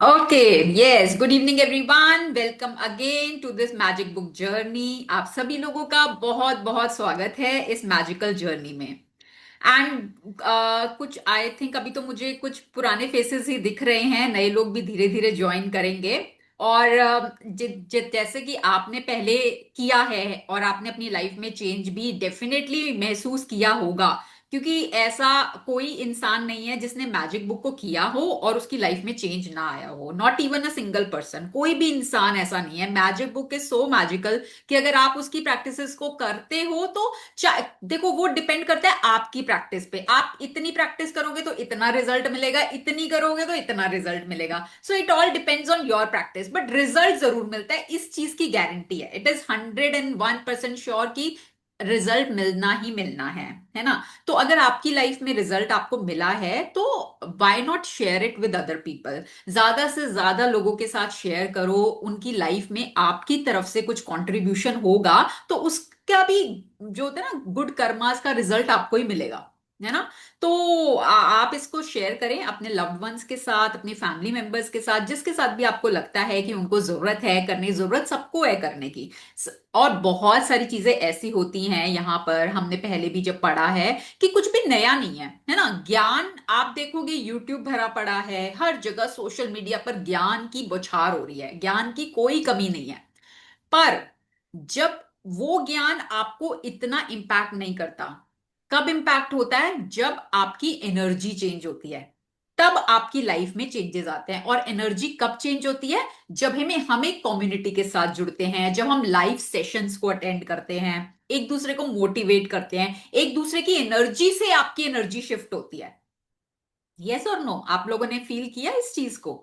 Okay, yes, good evening everyone, welcome again to this magic book journey. आप सभी लोगों का बहुत बहुत स्वागत है इस मैजिकल जर्नी में। एंड कुछ आई थिंक अभी तो मुझे कुछ पुराने फेसेस ही दिख रहे हैं, नए लोग भी धीरे धीरे ज्वाइन करेंगे। और जैसे कि आपने पहले किया है और आपने अपनी लाइफ में चेंज भी डेफिनेटली महसूस किया होगा, क्योंकि ऐसा कोई इंसान नहीं है जिसने मैजिक बुक को किया हो और उसकी लाइफ में चेंज ना आया हो। Not even a single person, कोई भी इंसान ऐसा नहीं है। Magic book is so magical कि अगर आप उसकी प्रैक्टिसेस को करते हो तो देखो, वो डिपेंड करता है आपकी प्रैक्टिस पे। आप इतनी प्रैक्टिस करोगे तो इतना रिजल्ट मिलेगा, इतनी करोगे तो इतना रिजल्ट मिलेगा। So it all depends on your practice, but result जरूर मिलता है, इस चीज की गारंटी है। इट इज 101% श्योर कि रिजल्ट मिलना ही मिलना है ना। तो अगर आपकी लाइफ में रिजल्ट आपको मिला है तो why not share it with other people. ज्यादा से ज्यादा लोगों के साथ शेयर करो, उनकी लाइफ में आपकी तरफ से कुछ कंट्रीब्यूशन होगा तो उसका भी जो होता है ना, गुड कर्मास का रिजल्ट आपको ही मिलेगा, है ना। तो आप इसको शेयर करें अपने लव्ड वंस के साथ, अपनी फैमिली मेंबर्स के साथ, जिसके साथ भी आपको लगता है कि उनको जरूरत है करने, जरूरत सबको है करने की। और बहुत सारी चीजें ऐसी होती हैं यहाँ पर, हमने पहले भी जब पढ़ा है कि कुछ भी नया नहीं है ना। ज्ञान आप देखोगे यूट्यूब भरा पड़ा है, हर जगह सोशल मीडिया पर ज्ञान की बौछार हो रही है, ज्ञान की कोई कमी नहीं है। पर जब वो ज्ञान आपको इतना इम्पैक्ट नहीं करता, कब इम्पैक्ट होता है? जब आपकी एनर्जी चेंज होती है, तब आपकी लाइफ में चेंजेस आते हैं। और एनर्जी कब चेंज होती है? जब हमें हमें कम्युनिटी के साथ जुड़ते हैं, जब हम लाइव सेशंस को अटेंड करते हैं, एक दूसरे को मोटिवेट करते हैं, एक दूसरे की एनर्जी से आपकी एनर्जी शिफ्ट होती है। यस और नो, आप लोगों ने फील किया इस चीज को?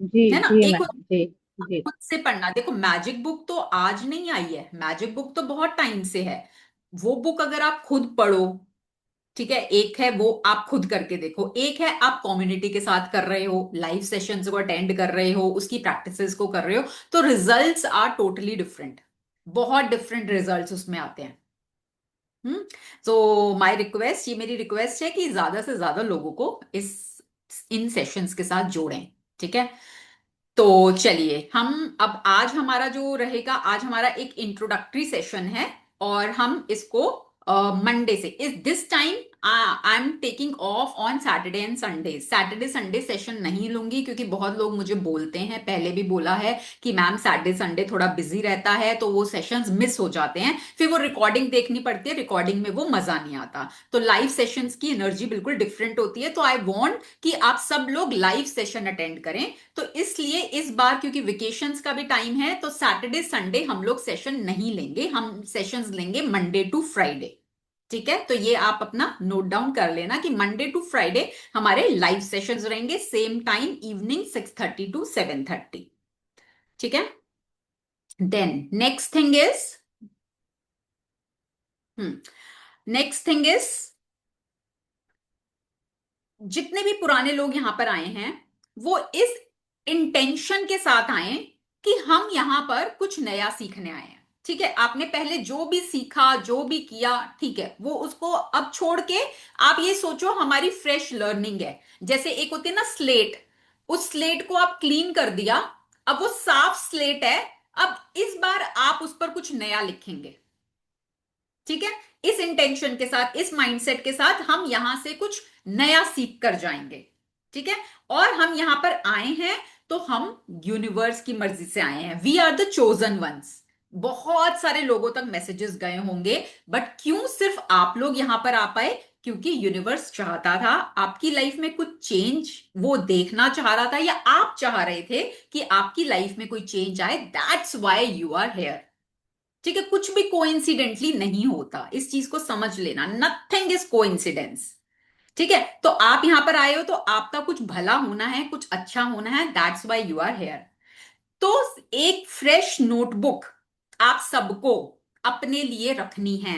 जी है ना। जी एक मैम जी। जी खुद से पढ़ना, देखो मैजिक बुक तो आज नहीं आई है, मैजिक बुक तो बहुत टाइम से है। वो बुक अगर आप खुद पढ़ो, ठीक है, एक है वो आप खुद करके देखो, एक है आप कम्युनिटी के साथ कर रहे हो, लाइव सेशंस को अटेंड कर रहे हो, उसकी प्रैक्टिसेस को कर रहे हो, तो रिजल्ट्स आर टोटली डिफरेंट। बहुत डिफरेंट रिजल्ट्स उसमें आते हैं। तो माय रिक्वेस्ट, ये मेरी रिक्वेस्ट है कि ज्यादा से ज्यादा लोगों को इस इन सेशंस के साथ जोड़ें। ठीक है। तो चलिए, हम अब आज हमारा जो रहेगा, आज हमारा एक इंट्रोडक्टरी सेशन है। और हम इसको मंडे से, इस this time I am taking of on Saturday and Sunday. Saturday Sunday session नहीं लूंगी, क्योंकि बहुत लोग मुझे बोलते हैं, पहले भी बोला है कि मैम सैटरडे संडे थोड़ा बिजी रहता है तो वो सेशंस मिस हो जाते हैं, फिर वो रिकॉर्डिंग देखनी पड़ती है, रिकॉर्डिंग में वो मजा नहीं आता। तो लाइव सेशंस की एनर्जी बिल्कुल डिफरेंट होती है। तो आई वॉन्ट कि आप सब लोग लाइव सेशन अटेंड करें। तो इसलिए इस बार, क्योंकि वेकेशंस का भी टाइम है, तो सैटरडे संडे हम लोग सेशन नहीं लेंगे, हम सेशंस लेंगे मंडे टू फ्राइडे। ठीक है। तो ये आप अपना नोट डाउन कर लेना कि मंडे टू फ्राइडे हमारे लाइव सेशंस रहेंगे, सेम टाइम इवनिंग 6:30 टू 7:30। ठीक है। Then next thing is, next thing is, जितने भी पुराने लोग यहां पर आए हैं वो इस इंटेंशन के साथ आए कि हम यहां पर कुछ नया सीखने आए हैं। ठीक है। आपने पहले जो भी सीखा, जो भी किया, ठीक है, वो उसको अब छोड़ के आप ये सोचो हमारी फ्रेश लर्निंग है। जैसे एक होती है ना स्लेट, उस स्लेट को आप क्लीन कर दिया, अब वो साफ स्लेट है। अब इस बार आप उस पर कुछ नया लिखेंगे। ठीक है। इस इंटेंशन के साथ, इस माइंडसेट के साथ हम यहां से कुछ नया सीख कर जाएंगे। ठीक है। और हम यहां पर आए हैं तो हम यूनिवर्स की मर्जी से आए हैं, we are the chosen ones. बहुत सारे लोगों तक मैसेजेस गए होंगे, बट क्यों सिर्फ आप लोग यहां पर आ पाए? क्योंकि यूनिवर्स चाहता था आपकी लाइफ में कुछ चेंज, वो देखना चाह रहा था, या आप चाह रहे थे कि आपकी लाइफ में कोई चेंज आए। That's why you are here. ठीक है। कुछ भी कोइंसिडेंटली नहीं होता, इस चीज को समझ लेना, नथिंग इज कोइंसिडेंस। ठीक है। तो आप यहां पर आए हो तो आपका कुछ भला होना है, कुछ अच्छा होना है, that's why you are here. तो एक फ्रेश नोटबुक आप सबको अपने लिए रखनी है।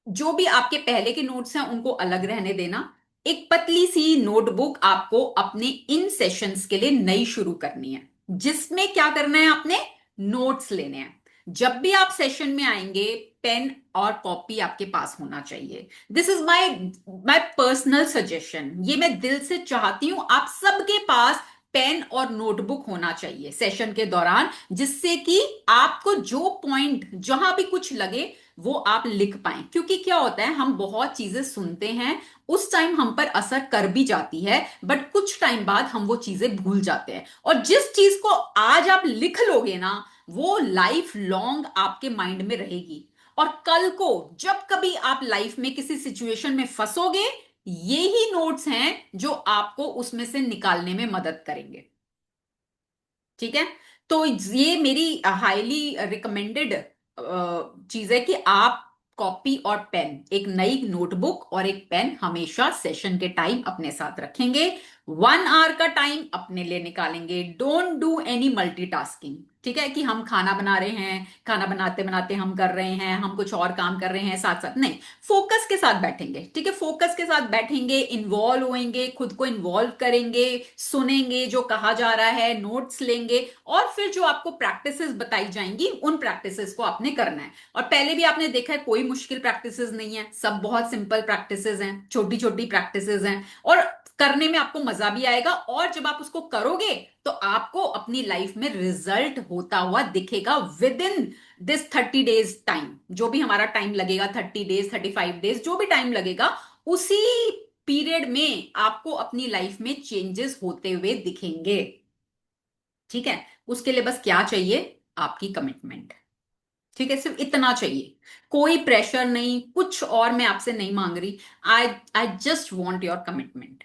जो भी आपके पहले के नोट्स हैं उनको अलग रहने देना। एक पतली सी नोटबुक आपको अपने इन सेशंस के लिए नई शुरू करनी है, जिसमें क्या करना है, आपने नोट्स लेने हैं। जब भी आप सेशन में आएंगे, पेन और कॉपी आपके पास होना चाहिए। This is my my personal suggestion, ये मैं दिल से चाहती हूं आप सबके पास पेन और नोटबुक होना चाहिए सेशन के दौरान, जिससे कि आपको जो पॉइंट जहां भी कुछ लगे वो आप लिख पाएं। क्योंकि क्या होता है, हम बहुत चीजें सुनते हैं, उस टाइम हम पर असर कर भी जाती है, बट कुछ टाइम बाद हम वो चीजें भूल जाते हैं। और जिस चीज को आज आप लिख लोगे ना, वो लाइफ लॉन्ग आपके माइंड में रहेगी। और कल को जब कभी आप लाइफ में किसी सिचुएशन में फंसोगे, ये ही नोट्स हैं जो आपको उसमें से निकालने में मदद करेंगे। ठीक है। तो ये मेरी हाईली रिकमेंडेड चीज है कि आप कॉपी और पेन, एक नई नोटबुक और एक पेन हमेशा सेशन के टाइम अपने साथ रखेंगे। 1 आवर का टाइम अपने लिए निकालेंगे। Don't do any multitasking. ठीक है, कि हम खाना बना रहे हैं, खाना बनाते बनाते हम कर रहे हैं, हम कुछ और काम कर रहे हैं साथ साथ, नहीं। फोकस के साथ बैठेंगे। ठीक है, फोकस के साथ बैठेंगे, इन्वॉल्व होएंगे, खुद को इन्वॉल्व करेंगे, सुनेंगे जो कहा जा रहा है, नोट्स लेंगे, और फिर जो आपको प्रैक्टिसेस बताई जाएंगी उन प्रैक्टिसेस को आपने करना है। और पहले भी आपने देखा है, कोई मुश्किल प्रैक्टिसेस नहीं है, सब बहुत सिंपल प्रैक्टिसेस हैं, छोटी छोटी प्रैक्टिसेस हैं, और करने में आपको मजा भी आएगा। और जब आप उसको करोगे तो आपको अपनी लाइफ में रिजल्ट होता हुआ दिखेगा with in this 30 days time. जो भी हमारा टाइम लगेगा, 30 डेज, 35 डेज, जो भी टाइम लगेगा, उसी पीरियड में आपको अपनी लाइफ में चेंजेस होते हुए दिखेंगे। ठीक है। उसके लिए बस क्या चाहिए? आपकी कमिटमेंट। ठीक है, सिर्फ इतना चाहिए। कोई प्रेशर नहीं, कुछ और मैं आपसे नहीं मांग रही। I I just want your commitment.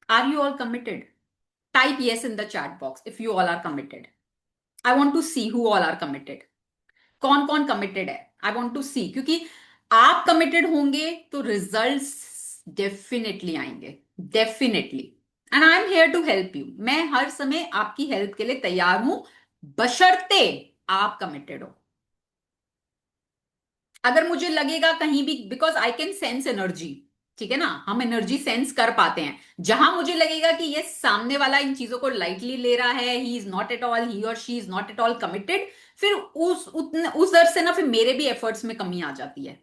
Are you all committed? Type yes in the chat box if you all are committed. I want to see who all are committed. कौन कौन कमिटेड है? I want to see. क्योंकि आप committed होंगे तो results definitely आएंगे, definitely. And I am here to help you. मैं हर समय आपकी हेल्प के लिए तैयार हूं, बशर्ते आप कमिटेड हो। अगर मुझे लगेगा कहीं भी, because I can sense energy, ठीक है ना, हम एनर्जी सेंस कर पाते हैं। जहां मुझे लगेगा कि ये सामने वाला इन चीजों को लाइटली ले रहा है, he is not at all, he और she is not at all committed, फिर उस दर से ना फिर मेरे भी एफर्ट्स में कमी आ जाती है।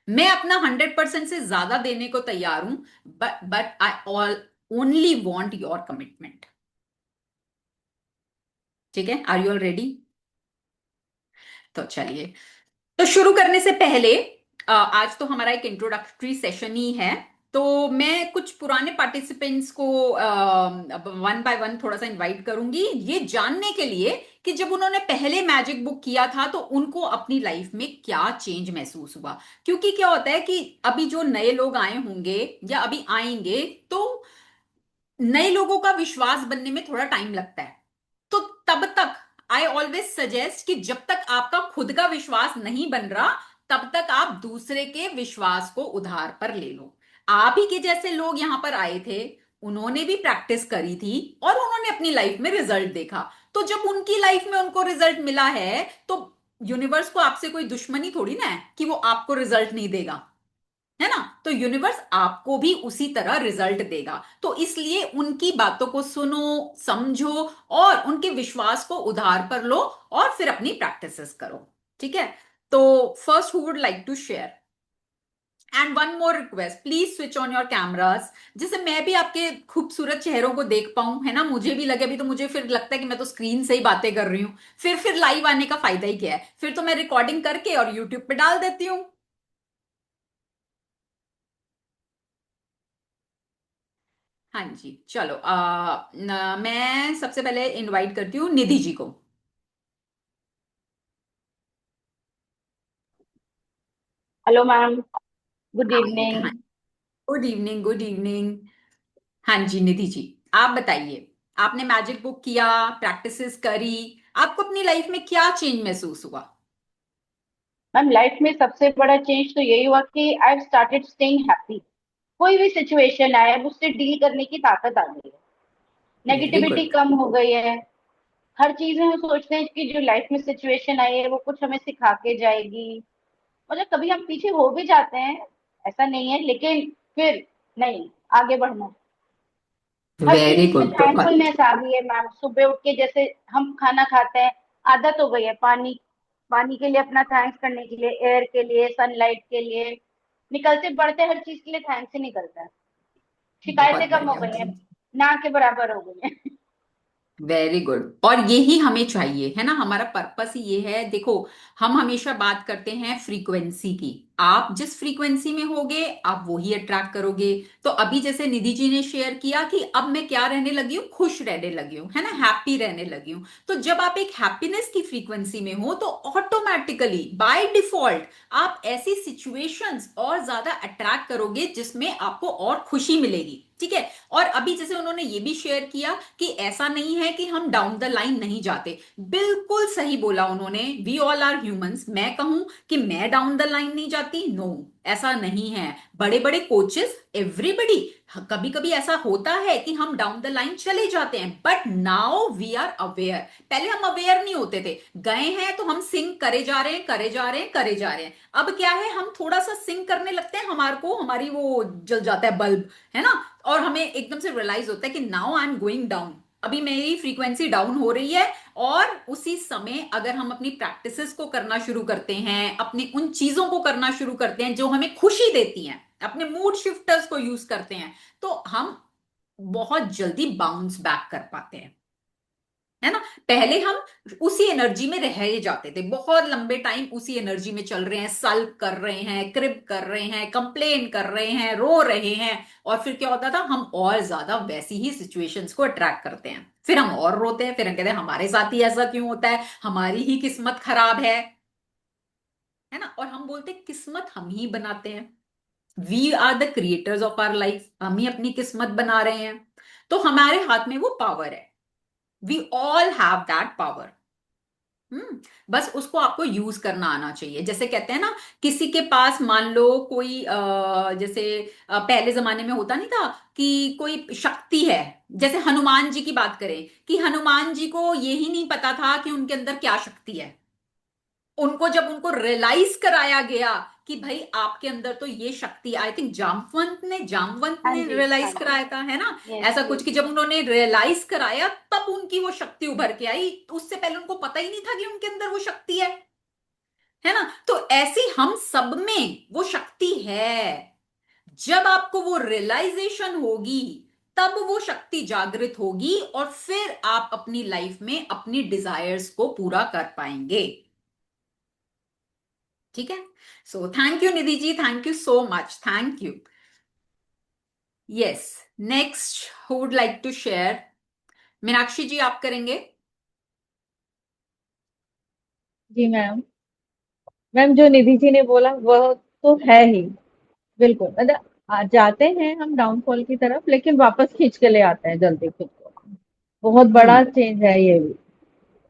मैं अपना 100% से ज्यादा देने को तैयार हूं, but I all only want your commitment. ठीक है, आर यू ऑल रेडी? तो चलिए, तो शुरू करने से पहले आज तो हमारा एक इंट्रोडक्टरी सेशन ही है, तो मैं कुछ पुराने पार्टिसिपेंट्स को वन बाय वन थोड़ा सा इनवाइट करूंगी, ये जानने के लिए कि जब उन्होंने पहले मैजिक बुक किया था तो उनको अपनी लाइफ में क्या चेंज महसूस हुआ। क्योंकि क्या होता है कि अभी जो नए लोग आए होंगे या अभी आएंगे, तो नए लोगों का विश्वास बनने में थोड़ा टाइम लगता है। तो तब तक आई ऑलवेज सजेस्ट कि जब तक आपका खुद का विश्वास नहीं बन रहा, तब तक आप दूसरे के विश्वास को उधार पर ले लो। आप ही के जैसे लोग यहां पर आए थे, उन्होंने भी प्रैक्टिस करी थी और उन्होंने अपनी लाइफ में रिजल्ट देखा। तो जब उनकी लाइफ में उनको रिजल्ट मिला है, तो यूनिवर्स को आपसे कोई दुश्मनी थोड़ी ना है कि वो आपको रिजल्ट नहीं देगा, है ना। तो यूनिवर्स आपको भी उसी तरह रिजल्ट देगा। तो इसलिए उनकी बातों को सुनो, समझो, और उनके विश्वास को उधार पर लो, और फिर अपनी प्रैक्टिसेस करो। ठीक है। तो first who would like to share? And one more request, please switch on your cameras, जिससे मैं भी आपके खूबसूरत चेहरों को देख पाऊं, है ना। मुझे भी लगे, अभी तो मुझे फिर लगता है कि मैं तो स्क्रीन से ही बातें कर रही हूं, फिर लाइव आने का फायदा ही क्या है? फिर तो मैं रिकॉर्डिंग करके और यूट्यूब पे डाल देती हूँ। हाँ जी, चलो, मैं सबसे पहले इनवाइट करती हूँ निधि जी को। Hello ma'am. गुड हाय, हाँ। Evening. Good evening, good evening. हाँ जी, निधि जी, आप बताइए, आपने मैजिक बुक किया, प्रैक्टिसेस करी, आपको अपनी लाइफ में क्या चेंज महसूस हुआ? मैम, लाइफ में सबसे बड़ा चेंज तो यही हुआ कि I have started staying happy. कोई भी सिचुएशन आए, अब उससे डील करने की ताकत आ गई है। Very negativity good. कम हो गई है। हर चीज में हम सोचते हैं कि जो लाइफ में सिचुएशन आई है वो कुछ हमें सिखा के जाएगी। मतलब कभी हम पीछे हो भी जाते हैं, ऐसा नहीं है, लेकिन फिर नहीं, आगे बढ़ना। हर वेरी चीज में गुड, बहुत। थैंकफुलनेस आ गई है मैम। सुबह उठ के जैसे हम खाना खाते हैं, आदत हो गई है। पानी पानी के लिए अपना थैंक्स करने के लिए, एयर के लिए, सनलाइट के लिए, निकलते बढ़ते हर चीज के लिए थैंक्स ही निकलता है। शिकायतें बहुत कम हो बढ़िया गई हैं, जी। ना के बराबर हो गई हैं। Very good. और यही हमें चाहिए, है ना, हमारा पर्पस ही ये है। देखो, हम हमेशा बात करते हैं फ्रीक्वेंसी की। आप जिस फ्रीक्वेंसी में होगे आप वो ही अट्रैक्ट करोगे। तो अभी जैसे निधि जी ने शेयर किया कि अब मैं क्या रहने लगी हूँ, खुश रहने लगी हूँ, है ना, हैप्पी रहने लगी हूँ। तो जब आप एक हैप्पीनेस की फ्रीक्वेंसी में हो तो ऑटोमेटिकली बाय डिफॉल्ट आप ऐसी सिचुएशंस और ज्यादा अट्रैक्ट करोगे जिसमें आपको और खुशी मिलेगी। ठीक है। और अभी जैसे उन्होंने ये भी शेयर किया कि ऐसा नहीं है कि हम डाउन द लाइन नहीं जाते। बिल्कुल सही बोला उन्होंने, वी ऑल आर ह्यूमंस। मैं कहूं कि मैं डाउन द लाइन नहीं जाती, नो, ऐसा नहीं है। बड़े बड़े कोचेस, एवरीबडी, कभी कभी ऐसा होता है कि हम डाउन द लाइन चले जाते हैं, but now we are aware. पहले हम अवेयर नहीं होते थे, गए हैं तो हम सिंक करे जा रहे हैं, करे जा रहे हैं, करे जा रहे हैं। अब क्या है, हम थोड़ा सा सिंक करने लगते हैं, हमारे को हमारी वो जल जाता है बल्ब, है ना, और हमें एकदम से रियलाइज होता है कि now I am going down, अभी मेरी फ्रीक्वेंसी डाउन हो रही है। और उसी समय अगर हम अपनी प्रैक्टिसेस को करना शुरू करते हैं, अपनी उन चीजों को करना शुरू करते हैं जो हमें खुशी देती हैं, अपने मूड शिफ्टर्स को यूज करते हैं, तो हम बहुत जल्दी बाउंस बैक कर पाते हैं, है ना। पहले हम उसी एनर्जी में रह ही जाते थे, बहुत लंबे टाइम उसी एनर्जी में चल रहे हैं, सल्व कर रहे हैं, क्रिप कर रहे हैं, कंप्लेन कर रहे हैं, रो रहे हैं। और फिर क्या होता था, हम और ज्यादा वैसी ही सिचुएशंस को अट्रैक्ट करते हैं, फिर हम और रोते हैं, फिर हम कहते हैं हमारे साथ ही ऐसा क्यों होता है, हमारी ही किस्मत खराब है ना। और हम बोलते हैं किस्मत हम ही बनाते हैं, we are the creators of our life, हम ही अपनी किस्मत बना रहे हैं। तो हमारे हाथ में वो पावर है, we all have that power. बस उसको आपको यूज करना आना चाहिए। जैसे कहते हैं ना, किसी के पास मान लो कोई जैसे पहले जमाने में होता नहीं था कि कोई शक्ति है, जैसे हनुमान जी की बात करें, कि हनुमान जी को यही नहीं पता था कि उनके अंदर क्या शक्ति है। उनको जब उनको रियलाइज कराया गया कि भाई आपके अंदर तो ये शक्ति, आई थिंक जामवंत हाँ ने जी, हाँ रियलाइज जी। कराया था, है ना, यस, ऐसा कुछ, यस। कि जब उन्होंने रियलाइज कराया तब उनकी वो शक्ति उभर के आई, उससे पहले उनको पता ही नहीं था कि उनके अंदर वो शक्ति है ना। तो ऐसी हम सब में वो शक्ति है। जब आपको वो रियलाइजेशन होगी तब वो शक्ति जागृत होगी और फिर आप अपनी लाइफ में अपनी डिजायर्स को पूरा कर पाएंगे। ठीक है। So thank you Nidhi ji, thank you so much, thank you. Yes, next who would like to share? Meenakshi ji आप करेंगे? जी मैम। मैम जो निधि जी ने बोला वह तो है ही, बिल्कुल। मतलब जाते हैं हम डाउनफॉल की तरफ, लेकिन वापस खींच के ले आते हैं जल्दी खुद को। बहुत बड़ा हम्म। चेंज है ये भी।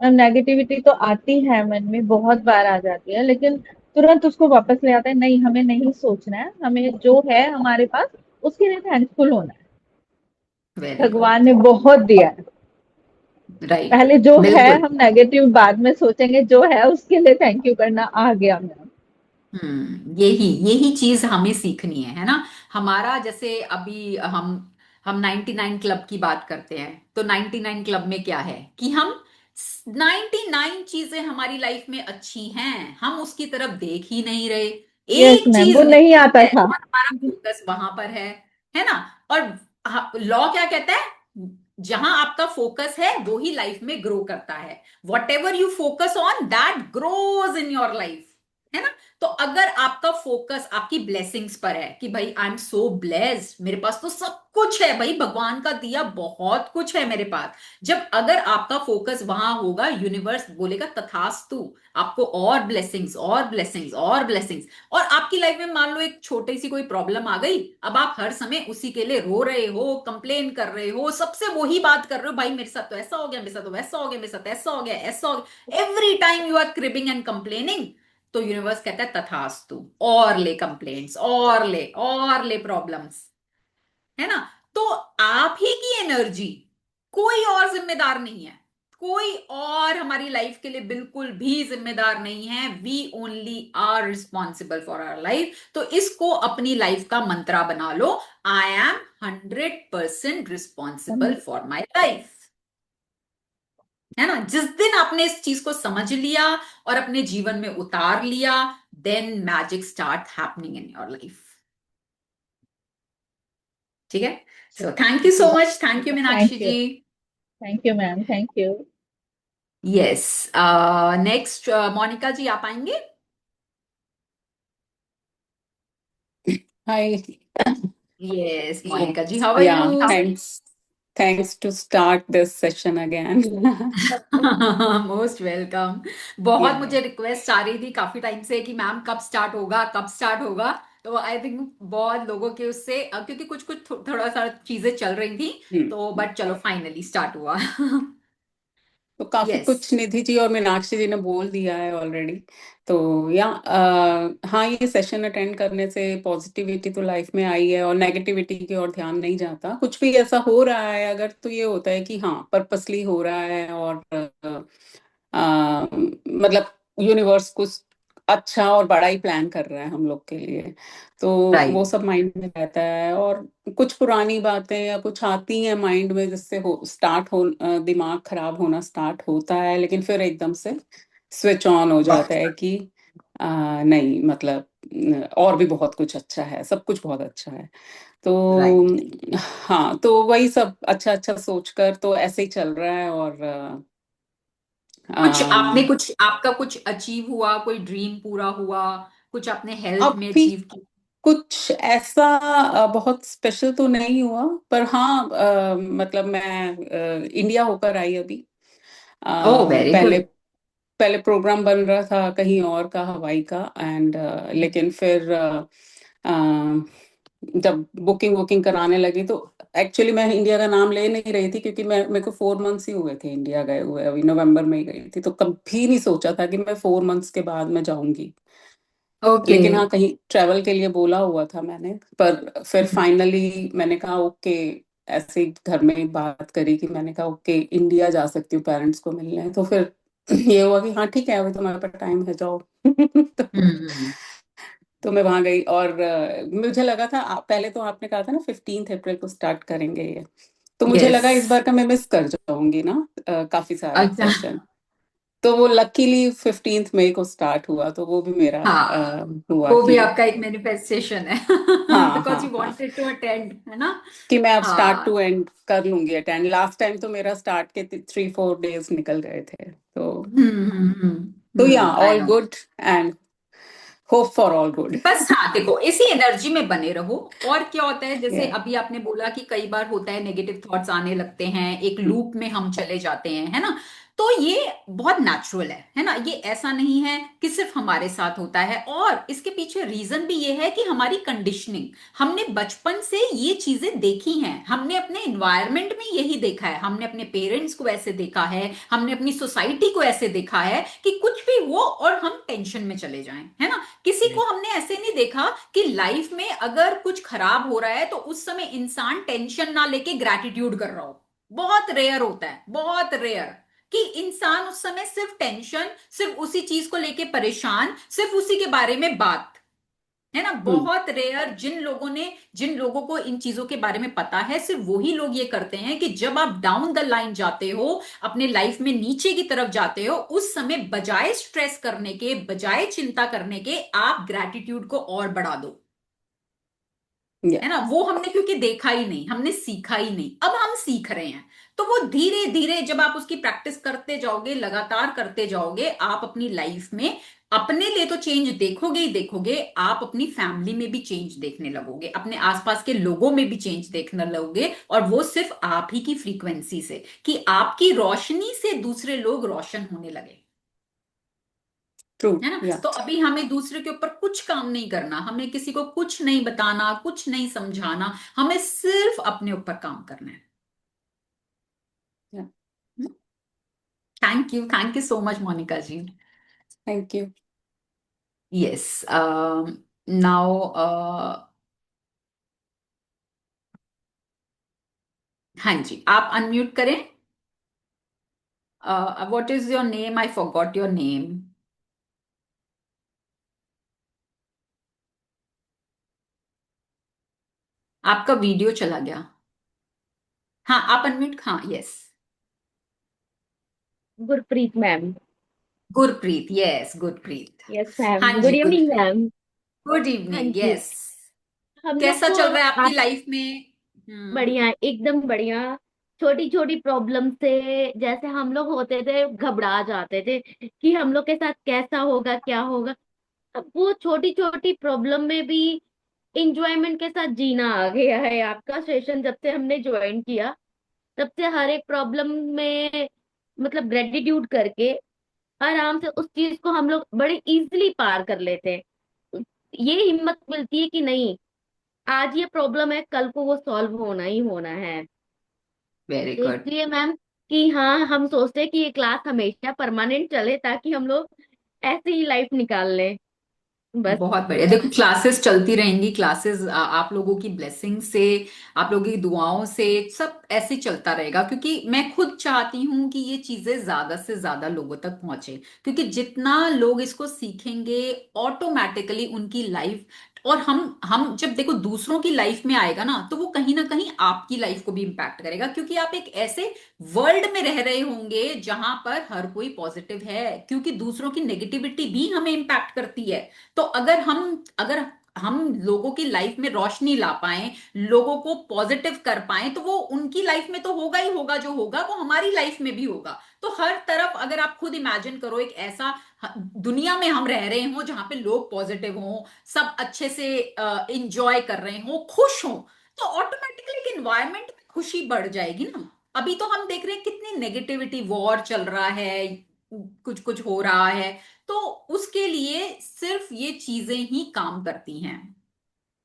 मैम नेगेटिविटी तो आती है मन में, बहुत बार आ जाती है, लेकिन तुरंत उसको वापस ले आते हैं। नहीं, हमें नहीं सोचना है, हमें जो है हमारे पास उसके लिए थैंकफुल होना है। Very good. भगवान ने बहुत दिया है। राइट। पहले जो है बिल्कुल। हम नेगेटिव बाद में सोचेंगे, जो है उसके लिए थैंक यू करना आ गया मैम। यही यही चीज हमें सीखनी है ना। हमारा जैसे अभी हम 99 क्लब की बात करते हैं, तो 99 क्लब में क्या है कि हम 99 चीजें हमारी लाइफ में अच्छी हैं, हम उसकी तरफ देख ही नहीं रहे। यस एक मैम, चीज वो नहीं नहीं आता है था। और हमारा फोकस वहां पर है ना। और लॉ क्या कहता है, जहां आपका फोकस है वो ही लाइफ में ग्रो करता है। What ever you focus on that grows in your life, है ना। तो अगर आपका फोकस आपकी ब्लेसिंग्स पर है कि भाई आई एम सो ब्लेस्ड, मेरे पास तो सब कुछ है भाई, भगवान का दिया बहुत कुछ है मेरे पास, जब अगर आपका फोकस वहां होगा, यूनिवर्स बोलेगा तथास्तु, आपको और ब्लेसिंग्स और ब्लेसिंग्स और ब्लेसिंग्स। और आपकी लाइफ में मान लो एक छोटी सी कोई प्रॉब्लम आ गई, अब आप हर समय उसी के लिए रो रहे हो, कंप्लेन कर रहे हो, सबसे वही बात कर रहे हो, भाई मेरे साथ तो ऐसा हो गया, मेरे साथ तो वैसा हो गया, मेरे साथ ऐसा हो गया, ऐसा हो गया, every time you are cribbing and complaining. तो यूनिवर्स कहता है तथास्तु, और ले कंप्लेंट्स, और ले प्रॉब्लम्स, है ना। तो आप ही की एनर्जी, कोई और जिम्मेदार नहीं है, कोई और हमारी लाइफ के लिए बिल्कुल भी जिम्मेदार नहीं है। We only are responsible for our life. तो इसको अपनी लाइफ का मंत्रा बना लो, I am 100% responsible for my life, है ना। जिस दिन आपने इस चीज को समझ लिया और अपने जीवन में उतार लिया, then magic start happening in your life. ठीक है। सो थैंक यू जी, so much, thank you Meenakshi thank you. जी। Thank you ma'am, thank you. Yes. Next Monika ji, आप आएंगे? Hi. Yes So, Monika ji, how are yeah, you? thanks to start this session again. Most welcome. बहुत Yeah. मुझे request आ रही थी काफी टाइम से कि मैम कब स्टार्ट होगा, कब स्टार्ट होगा। तो आई थिंक बहुत लोगों के उससे क्योंकि कुछ कुछ थोड़ा सा चीजें चल रही थी, तो हम्म। बट चलो फाइनली स्टार्ट हुआ। तो काफी यस। कुछ निधि जी और मीनाक्षी जी ने बोल दिया है ऑलरेडी। तो या हाँ, ये सेशन अटेंड करने से पॉजिटिविटी तो लाइफ में आई है और नेगेटिविटी की ओर ध्यान नहीं जाता। कुछ भी ऐसा हो रहा है अगर, तो ये होता है कि हाँ पर्पसली हो रहा है और मतलब यूनिवर्स कुछ अच्छा और बड़ा ही प्लान कर रहा है हम लोग के लिए। तो वो राइट। सब माइंड में रहता है। और कुछ पुरानी बातें या कुछ आती हैं माइंड में, जिससे हो स्टार्ट हो दिमाग खराब होना स्टार्ट होता है, लेकिन फिर एकदम से स्विच ऑन हो जाता है कि नहीं मतलब और भी बहुत कुछ अच्छा है, सब कुछ बहुत अच्छा है। तो राइट। हाँ, तो वही सब अच्छा अच्छा सोचकर तो ऐसे ही चल रहा है। और अम, कुछ आपका कुछ अचीव हुआ, कोई ड्रीम पूरा हुआ, कुछ आपने हेल्थ में अभी अचीव किया? कुछ ऐसा बहुत स्पेशल तो नहीं हुआ, पर हाँ मतलब मैं इंडिया होकर आई अभी। ओह वेरी पहले गुड। पहले प्रोग्राम बन रहा था कहीं और का, हवाई का। एंड लेकिन फिर जब बुकिंग वुकिंग कराने लगी तो एक्चुअली मैं इंडिया का नाम ले नहीं रही थी, क्योंकि मैं मेरे को 4 मंथ्स ही हुए थे इंडिया गए हुए, अभी नवंबर में ही गई थी। तो कभी नहीं सोचा था कि मैं 4 मंथ्स के बाद मैं जाऊंगी। ओके। लेकिन हाँ, कहीं ट्रैवल के लिए बोला हुआ था मैंने, पर फिर फाइनली मैंने कहा ओके। ऐसे ही घर में ही बात करी कि मैंने कहा ओके इंडिया जा सकती हूँ पेरेंट्स को मिलने। तो फिर ये हुआ कि हाँ ठीक है, अभी तुम्हारे पास टाइम है, जाओ। हम्म। तो मैं वहां गई और मुझे लगा था पहले तो आपने कहा था ना 15 अप्रैल को स्टार्ट करेंगे ये। तो मुझे यस। लगा इस बार का मैं मिस कर जाऊंगी ना काफी सारा अच्छा। सेशन। तो वो लकीली 15 मई को स्टार्ट हुआ, तो वो भी मेरा हाँ, हुआ वो भी कि आपका एक मैनिफेस्टेशन है। हाँ बिकॉज यू हाँ हाँ, वांटेड टू अटेंड, है ना? कि मैं अब स्टार्ट हाँ। टू एंड कर लूंगी अटेंड। लास्ट टाइम तो मेरा स्टार्ट के 3-4 डेज निकल गए थे। तो या I all know. Good and hope for all good. बस हाँ, देखो इसी एनर्जी में बने रहो। और क्या होता है, जैसे या अभी आपने बोला कि कई बार होता है नेगेटिव थॉट्स आने लगते हैं, एक लूप में हम चले जाते हैं, है ना? तो ये बहुत नेचुरल है ना? ये ऐसा नहीं है कि सिर्फ हमारे साथ होता है, और इसके पीछे रीजन भी ये है कि हमारी कंडीशनिंग, हमने बचपन से ये चीजें देखी हैं, हमने अपने एनवायरनमेंट में यही देखा है, हमने अपने पेरेंट्स को ऐसे देखा है, हमने अपनी सोसाइटी को ऐसे देखा है कि कुछ भी वो और हम टेंशन में चले जाएं, है ना? किसी को हमने ऐसे नहीं देखा कि लाइफ में अगर कुछ खराब हो रहा है तो उस समय इंसान टेंशन ना लेके ग्रैटिट्यूड कर रहा हो। बहुत रेयर होता है, बहुत रेयर कि इंसान उस समय सिर्फ टेंशन, सिर्फ उसी चीज को लेके परेशान, सिर्फ उसी के बारे में बात, है ना? बहुत रेयर जिन लोगों को इन चीजों के बारे में पता है, सिर्फ वही लोग ये करते हैं कि जब आप डाउन द लाइन जाते हो, अपने लाइफ में नीचे की तरफ जाते हो, उस समय बजाय स्ट्रेस करने के, बजाय चिंता करने के, आप ग्रैटिट्यूड को और बढ़ा दो, या है ना? वो हमने क्योंकि देखा ही नहीं, हमने सीखा ही नहीं, अब हम सीख रहे हैं। तो वो धीरे धीरे जब आप उसकी प्रैक्टिस करते जाओगे, लगातार करते जाओगे, आप अपनी लाइफ में अपने लिए तो चेंज देखोगे ही देखोगे, आप अपनी फैमिली में भी चेंज देखने लगोगे, अपने आसपास के लोगों में भी चेंज देखने लगोगे, और वो सिर्फ आप ही की फ्रीक्वेंसी से, कि आपकी रोशनी से दूसरे लोग रोशन होने लगे, ट्रू। है ना? या तो अभी हमें दूसरे के ऊपर कुछ काम नहीं करना, हमें किसी को कुछ नहीं बताना, कुछ नहीं समझाना, हमें सिर्फ अपने ऊपर काम करना है। या thank you so much Monika ji. Thank you. Yes. Now हाँ जी, आप अनम्यूट करें। What is your name? I forgot your name. आपका वीडियो चला गया। हाँ, आप अनम्यूट, हाँ, yes. Gurpreet ma'am. Gurpreet, yes Gurpreet. Yes ma'am, हाँ गुड जी, इवनिंग गुरप्रीत। मैम। गुड हाँ इवनिंग, जी। यस। हम लोग कैसा को चल रहा है आपकी आज लाइफ में? बढ़िया, एकदम बढ़िया। छोटी छोटी प्रॉब्लम से, जैसे हम लोग होते थे घबरा जाते थे कि हम लोग के साथ कैसा होगा क्या होगा, अब वो छोटी छोटी प्रॉब्लम में भी इंजॉयमेंट के साथ जीना आ गया है। आपका सेशन जब से हमने ज्वाइन किया, तब से हर एक प्रॉब्लम में मतलब ग्रेटिट्यूड करके आराम से उस चीज को हम लोग बड़े इजीली पार कर लेते हैं। ये हिम्मत मिलती है कि नहीं, आज ये प्रॉब्लम है, कल को वो सॉल्व होना ही होना है। वेरी तो गुड। इसलिए मैम कि हाँ, हम सोचते हैं कि ये क्लास हमेशा परमानेंट चले ताकि हम लोग ऐसे ही लाइफ निकाल लें बस। बहुत बढ़िया। देखो क्लासेस चलती रहेंगी, क्लासेस आप लोगों की ब्लेसिंग से, आप लोगों की दुआओं से सब ऐसे चलता रहेगा, क्योंकि मैं खुद चाहती हूँ कि ये चीजें ज्यादा से ज्यादा लोगों तक पहुंचे, क्योंकि जितना लोग इसको सीखेंगे ऑटोमेटिकली उनकी लाइफ, और हम जब देखो दूसरों की लाइफ में आएगा ना, तो वो कहीं ना कहीं आपकी लाइफ को भी इम्पैक्ट करेगा, क्योंकि आप एक ऐसे वर्ल्ड में रह रहे होंगे जहां पर हर कोई पॉजिटिव है, क्योंकि दूसरों की नेगेटिविटी भी हमें इम्पैक्ट करती है। तो अगर हम लोगों की लाइफ में रोशनी ला पाए, लोगों को पॉजिटिव कर पाए, तो वो उनकी लाइफ में तो होगा ही होगा, जो होगा वो हमारी लाइफ में भी होगा। तो हर तरफ अगर आप खुद इमेजिन करो एक ऐसा दुनिया में हम रह रहे हो जहां पे लोग पॉजिटिव हों, सब अच्छे से इंजॉय कर रहे हो, खुश हो, तो ऑटोमेटिकली एक इन्वायरमेंट में खुशी बढ़ जाएगी ना। अभी तो हम देख रहे हैं कितनी नेगेटिविटी, वॉर चल रहा है, कुछ कुछ हो रहा है। तो उसके लिए सिर्फ ये चीजें ही काम करती हैं।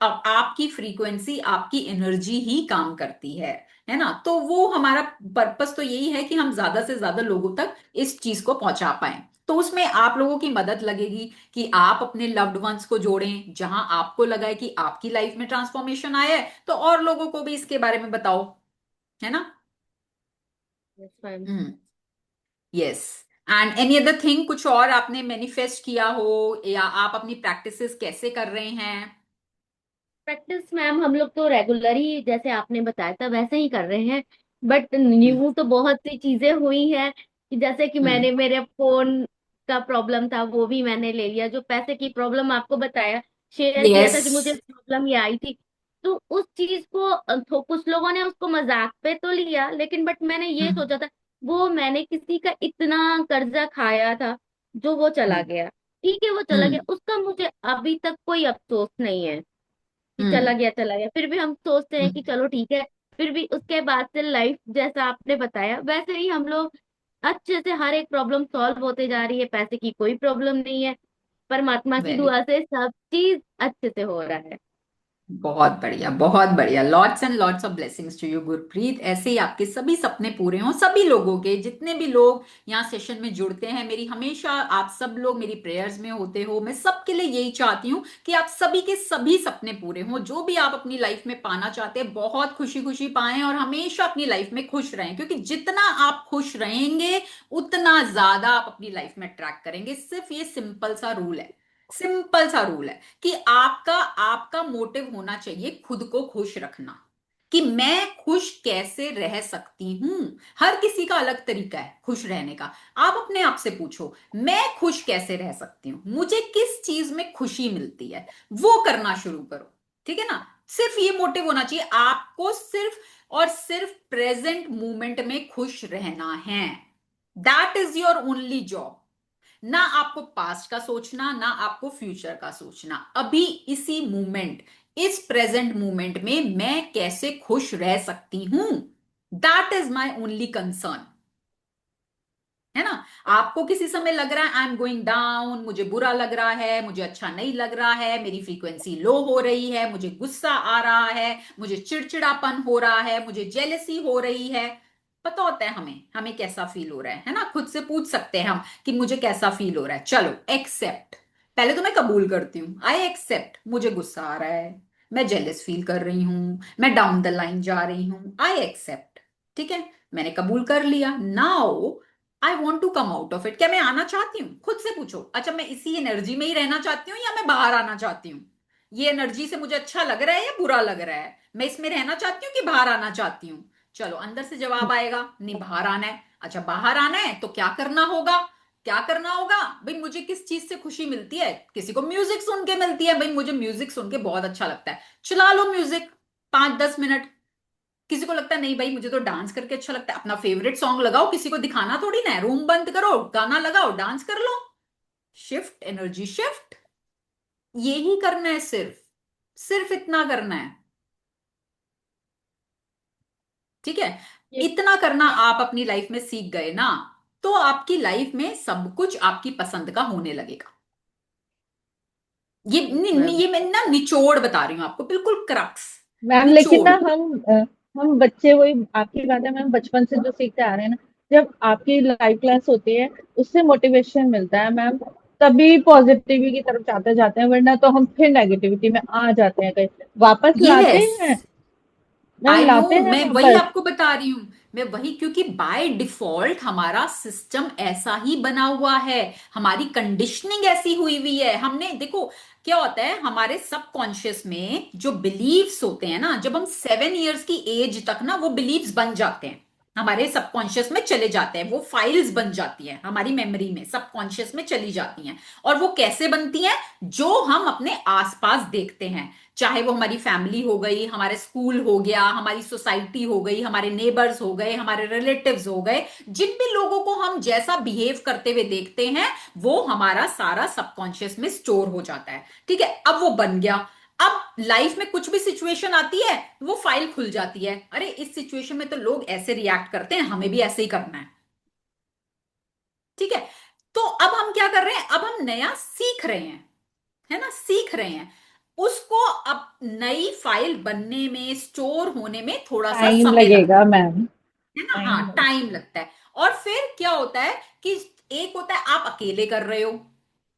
अब आपकी फ्रीक्वेंसी, आपकी एनर्जी ही काम करती है ना। तो वो हमारा पर्पस तो यही है कि हम ज्यादा से ज्यादा लोगों तक इस चीज को पहुंचा पाए। तो उसमें आप लोगों की मदद लगेगी कि आप अपने लव्ड वंस को जोड़ें, जहां आपको लगा है कि आपकी लाइफ में ट्रांसफॉर्मेशन आया है, तो और लोगों को भी इसके बारे में बताओ, है ना। Yes ma'am. Hmm. Yes. And any other thing, कुछ और आपने मैनिफेस्ट किया हो, या आप अपनी प्रैक्टिसेस कैसे कर रहे हैं। प्रैक्टिस मैम हम लोग तो रेगुलर ही जैसे आपने बताया था वैसे ही कर रहे हैं, बट हम्म। न्यू तो बहुत सी चीजें हुई हैं कि जैसे कि हम्म। मैंने मेरे फोन का प्रॉब्लम था वो भी मैंने ले लिया, जो पैसे की प्रॉब्लम आपको बताया, शेयर किया यस। था कि मुझे प्रॉब्लम ये आई थी। तो उस चीज को तो कुछ लोगों ने उसको मजाक पे तो लिया, लेकिन बट मैंने ये हम्म। सोचा था, वो मैंने किसी का इतना कर्जा खाया था, जो वो चला हम्म। गया, ठीक है वो चला गया, हम्म। उसका मुझे अभी तक कोई अफसोस नहीं है कि चला हम्म। गया चला गया। फिर भी हम सोचते हैं कि हम्म। चलो ठीक है, फिर भी उसके बाद से लाइफ जैसा आपने बताया वैसे ही हम लोग अच्छे से हर एक प्रॉब्लम सॉल्व होते जा रही है, पैसे की कोई प्रॉब्लम नहीं है, परमात्मा की वेरी, दुआ से सब चीज अच्छे से हो रहा है। बहुत बढ़िया, बहुत बढ़िया। Lots and lots of blessings to you Gurpreet. ऐसे ही आपके सभी सपने पूरे हों, सभी लोगों के, जितने भी लोग यहाँ सेशन में जुड़ते हैं। मेरी हमेशा आप सब लोग मेरी प्रेयर्स में होते हो। मैं सबके लिए यही चाहती हूँ कि आप सभी के सभी सपने पूरे हों, जो भी आप अपनी लाइफ में पाना चाहते हैं, बहुत खुशी खुशी पाएं, और हमेशा अपनी लाइफ में खुश रहें, क्योंकि जितना आप खुश रहेंगे उतना ज्यादा आप अपनी लाइफ में अट्रैक्ट करेंगे। सिर्फ ये सिंपल सा रूल है, सिंपल सा रूल है कि आपका आपका मोटिव होना चाहिए खुद को खुश रखना, कि मैं खुश कैसे रह सकती हूं। हर किसी का अलग तरीका है खुश रहने का। आप अपने आप से पूछो, मैं खुश कैसे रह सकती हूँ, मुझे किस चीज में खुशी मिलती है, वो करना शुरू करो। ठीक है ना। सिर्फ ये मोटिव होना चाहिए आपको, सिर्फ और सिर्फ प्रेजेंट मोमेंट में खुश रहना है। That is your only job. ना आपको पास्ट का सोचना, ना आपको फ्यूचर का सोचना। अभी इसी मोमेंट, इस प्रेजेंट मोमेंट में मैं कैसे खुश रह सकती हूं, that is my only concern, है ना। आपको किसी समय लग रहा है आई एम गोइंग डाउन, मुझे बुरा लग रहा है, मुझे अच्छा नहीं लग रहा है, मेरी फ्रीक्वेंसी लो हो रही है, मुझे गुस्सा आ रहा है, मुझे चिड़चिड़ापन हो रहा है, मुझे जेलसी हो रही है। पता होता है हमें हमें कैसा फील हो रहा है ना। खुद से पूछ सकते हैं हम कि मुझे कैसा फील हो रहा है। चलो एक्सेप्ट, पहले तो मैं कबूल करती हूँ, आई एक्सेप्ट मुझे गुस्सा आ रहा है, मैं जेलस फील कर रही हूं, मैं डाउन द लाइन जा रही हूं, आई एक्सेप्ट। ठीक है, मैंने कबूल कर लिया। Now I want to come out of it. क्या मैं आना चाहती हूँ, खुद से पूछो। अच्छा, मैं इसी एनर्जी में ही रहना चाहती हूँ या मैं बाहर आना चाहती हूँ, ये एनर्जी से मुझे अच्छा लग रहा है या बुरा लग रहा है, मैं इसमें रहना चाहती हूँ कि बाहर आना चाहती हूँ। चलो अंदर से जवाब आएगा, नहीं बाहर आना है। अच्छा बाहर आना है तो क्या करना होगा, क्या करना होगा भाई, मुझे किस चीज से खुशी मिलती है। किसी को म्यूजिक सुन के मिलती है, भाई मुझे म्यूजिक सुन के बहुत अच्छा लगता है, चला लो म्यूजिक 5-10 मिनट। किसी को लगता है नहीं भाई मुझे तो डांस करके अच्छा लगता है, अपना फेवरेट सॉन्ग लगाओ, किसी को दिखाना थोड़ी ना है, रूम बंद करो, गाना लगाओ, डांस कर लो। शिफ्ट, एनर्जी शिफ्ट, यही करना है, सिर्फ सिर्फ इतना करना है। ठीक है, ये इतना करना आप अपनी लाइफ में सीख गए ना, तो आपकी लाइफ में सब कुछ आपकी पसंद का होने लगेगा। मैम ये मैं ना निचोड़ बता रही हूं आपको, बिल्कुल क्रक्स, मैम लेकिन निचोड़। ना हम बच्चे वही आपकी बात है मैम, बचपन से जो सीखते आ रहे हैं ना, जब आपकी लाइव क्लास होती है उससे मोटिवेशन मिलता है मैम, तभी पॉजिटिविटी की तरफ जाते जाते हैं, वरना तो हम फिर नेगेटिविटी में आ जाते हैं, कहीं वापस लाते यस, हैं मैम, आई नो, लाते हैं मैं वही वापस। आपको बता रही हूं, मैं वही, क्योंकि बाय डिफॉल्ट हमारा सिस्टम ऐसा ही बना हुआ है, हमारी कंडीशनिंग ऐसी हुई हुई है। हमने देखो क्या होता है, हमारे सबकॉन्शियस में जो बिलीव्स होते हैं ना, जब हम 7 इयर्स की एज तक ना वो बिलीव्स बन जाते हैं, हमारे सबकॉन्शियस में चले जाते हैं, वो फाइल्स बन जाती हैं हमारी मेमोरी में, सबकॉन्शियस में चली जाती हैं। और वो कैसे बनती हैं, जो हम अपने आसपास देखते हैं, चाहे वो हमारी फैमिली हो गई, हमारे स्कूल हो गया, हमारी सोसाइटी हो गई, हमारे नेबर्स हो गए, हमारे रिलेटिव्स हो गए, जिन भी लोगों को हम जैसा बिहेव करते हुए देखते हैं, वो हमारा सारा सबकॉन्शियस में स्टोर हो जाता है। ठीक है, अब वो बन गया। अब लाइफ में कुछ भी सिचुएशन आती है, वो फाइल खुल जाती है, अरे इस सिचुएशन में तो लोग ऐसे रिएक्ट करते हैं, हमें भी ऐसे ही करना है। ठीक है, तो अब हम क्या कर रहे हैं, अब हम नया सीख रहे हैं, है ना, सीख रहे हैं उसको। अब नई फाइल बनने में, स्टोर होने में थोड़ा सा टाइम समय लगता लगेगा मैम, है ना, हाँ टाइम लगेगा। टाइम लगता है। और फिर क्या होता है कि एक होता है आप अकेले कर रहे हो,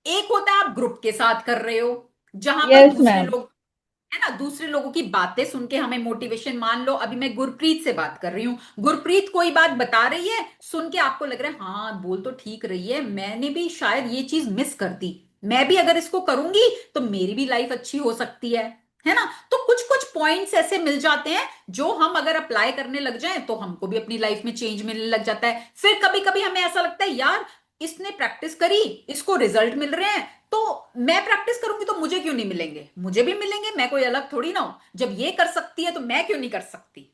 एक होता है आप ग्रुप के साथ कर रहे हो, जहां पर यस दूसरे मैम। लोग, है ना, दूसरे लोगों की बातें सुन के हमें मोटिवेशन, मान लो अभी मैं गुरप्रीत से बात कर रही हूँ, गुरप्रीत कोई बात बता रही है, सुन के आपको लग रहा है हाँ बोल तो ठीक रही है, मैंने भी शायद ये चीज मिस कर दी, मैं भी अगर इसको करूंगी तो मेरी भी लाइफ अच्छी हो सकती है ना। तो कुछ कुछ पॉइंट्स ऐसे मिल जाते हैं, जो हम अगर अप्लाई करने लग जाएं तो हमको भी अपनी लाइफ में चेंज मिलने लग जाता है। फिर कभी कभी हमें ऐसा लगता है यार इसने प्रैक्टिस करी, इसको रिजल्ट मिल रहे हैं, तो मैं प्रैक्टिस करूंगी तो मुझे क्यों नहीं मिलेंगे, मुझे भी मिलेंगे, मैं कोई अलग थोड़ी ना हूं, जब ये कर सकती है तो मैं क्यों नहीं कर सकती,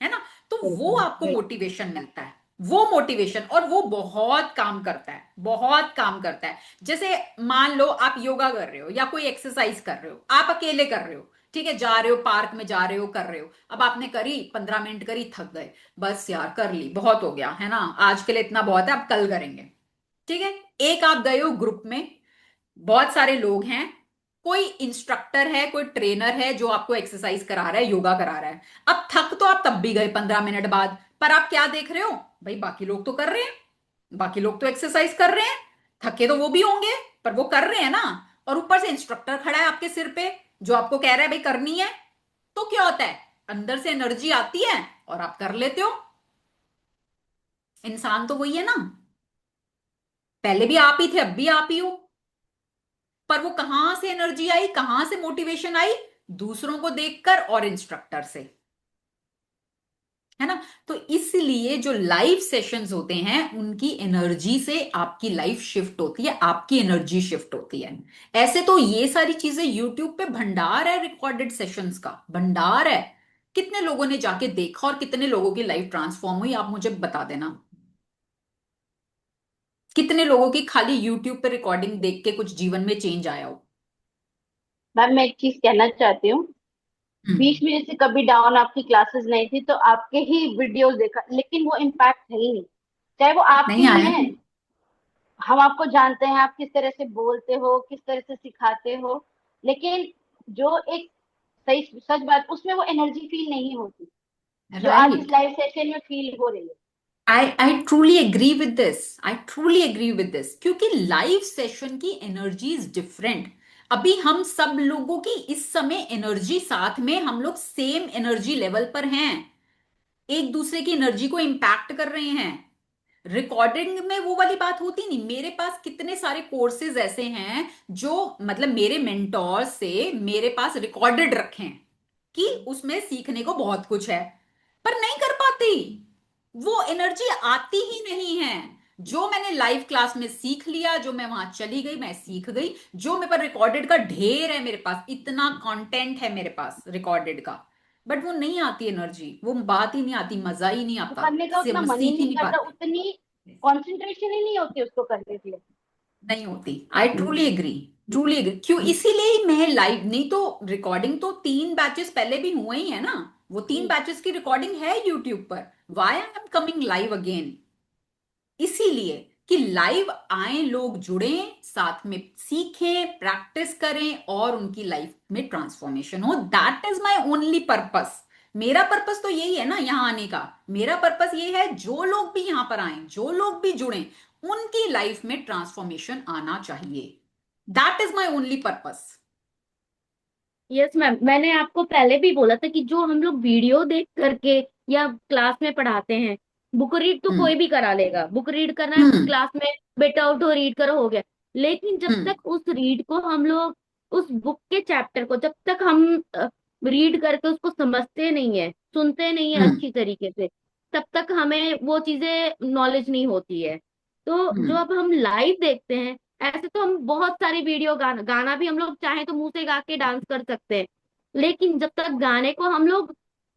है ना। तो वो बिल्कुल आपको बिल्कुल। मोटिवेशन मिलता है, वो मोटिवेशन, और वो बहुत काम करता है, बहुत काम करता है। जैसे मान लो आप योगा कर रहे हो या कोई एक्सरसाइज कर रहे हो, आप अकेले कर रहे हो, ठीक है, जा रहे हो पार्क में, जा रहे हो, कर रहे हो, अब आपने करी 15 मिनट करी, थक गए, बस यार कर ली, बहुत हो गया, है ना, आज के लिए इतना बहुत है, अब कल करेंगे। ठीक है, एक आप गए हो ग्रुप में, बहुत सारे लोग हैं, कोई इंस्ट्रक्टर है, कोई ट्रेनर है जो आपको एक्सरसाइज करा रहा है, योगा करा रहा है, अब थक तो आप तब भी गए 15 मिनट बाद, पर आप क्या देख रहे हो, भाई बाकी लोग तो कर रहे हैं, बाकी लोग तो एक्सरसाइज कर रहे हैं, थके तो वो भी होंगे, पर वो कर रहे हैं ना, और ऊपर से इंस्ट्रक्टर खड़ा है आपके सिर पे जो आपको कह रहा है भाई करनी है, तो क्या होता है, अंदर से एनर्जी आती है और आप कर लेते हो। इंसान तो वही है ना, पहले भी आप ही थे, अब भी आप ही हो, पर वो कहां से एनर्जी आई, कहां से मोटिवेशन आई, दूसरों को देखकर और इंस्ट्रक्टर से, है ना। तो इसलिए जो लाइव सेशंस होते हैं उनकी एनर्जी से आपकी लाइफ शिफ्ट होती है, आपकी एनर्जी शिफ्ट होती है। ऐसे तो ये सारी चीजें यूट्यूब पे भंडार है, रिकॉर्डेड सेशंस का भंडार है, कितने लोगों ने जाके देखा और कितने लोगों की लाइफ ट्रांसफॉर्म हुई, आप मुझे बता देना, कितने लोगों की खाली यूट्यूब पे रिकॉर्डिंग देख के कुछ जीवन में चेंज आया हो। मैम मैं एक चीज कहना चाहती हूँ, हम्म, बीच में जैसे कभी डाउन आपकी क्लासेस नहीं थी तो आपके ही वीडियोस देखा, लेकिन वो इम्पैक्ट है ही नहीं, चाहे वो आपके नहीं ही आया हैं। ना। हम आपको जानते हैं, आप किस तरह से बोलते हो, किस तरह से सिखाते हो, लेकिन जो एक सही सच बात, उसमें वो एनर्जी फील नहीं होती जो आज इस राइट, लाइव सेशन में फील हो रही है। I truly agree with this, I truly agree with this, क्योंकि लाइव सेशन की एनर्जी इज डिफरेंट। अभी हम सब लोगों की इस समय एनर्जी साथ में, हम लोग सेम एनर्जी लेवल पर हैं, एक दूसरे की एनर्जी को इंपैक्ट कर रहे हैं। रिकॉर्डिंग में वो वाली बात होती नहीं, मेरे पास कितने सारे कोर्सेज ऐसे हैं जो, मतलब मेरे मेंटोर से मेरे पास रिकॉर्डेड रखे हैं कि उसमें सीखने को बहुत कुछ है, पर नहीं कर पाती, वो एनर्जी आती ही नहीं है। जो मैंने लाइव क्लास में सीख लिया, जो मैं वहां चली गई मैं सीख गई, जो मेरे पास रिकॉर्डेड का ढेर है, मेरे पास इतना कंटेंट है मेरे पास रिकॉर्डेड का, बट वो नहीं आती एनर्जी, वो बात ही नहीं आती, मजा ही नहीं वो आता, करने का उतना मन ही सीख ही नहीं नहीं करता, पाते। उतनी कंसंट्रेशन ही नहीं होती उसको करने के लिए। नहीं होती। I truly agree, truly agree. क्यों? इसीलिए ही मैं लाइव, नहीं तो रिकॉर्डिंग तो 3 बैचेस पहले भी हुए ही है ना, वो 3 बैचेस की रिकॉर्डिंग है यूट्यूब पर। Why I am coming live again? इसीलिए कि लाइव आए, लोग जुड़ें, साथ में सीखें, प्रैक्टिस करें और उनकी लाइफ में ट्रांसफॉर्मेशन हो। That is my only purpose. मेरा पर्पस तो यही है ना यहाँ आने का। मेरा पर्पस ये है, जो लोग भी यहाँ पर आए, जो लोग भी जुड़े, उनकी लाइफ में ट्रांसफॉर्मेशन आना चाहिए। That is my only purpose. Yes ma'am, मैंने आपको पहले भी बोला था कि जो हम लोग वीडियो देख करके या क्लास में पढ़ाते हैं, बुक रीड तो हम्म। कोई भी करा लेगा, बुक रीड करना है हम्म। क्लास में, बेटा उठो रीड करो, हो गया। लेकिन जब हम्म। तक उस रीड को हम लोग, उस बुक के चैप्टर को जब तक हम रीड करके उसको समझते नहीं है, सुनते नहीं है हम्म। अच्छी तरीके से, तब तक हमें वो चीजें नॉलेज नहीं होती है। तो जो हम्म। अब हम लाइव देखते हैं, ऐसे तो हम बहुत सारी वीडियो, गाना भी हम लोग चाहे तो मुंह से गा के डांस कर सकते हैं, लेकिन जब तक गाने को हम लोग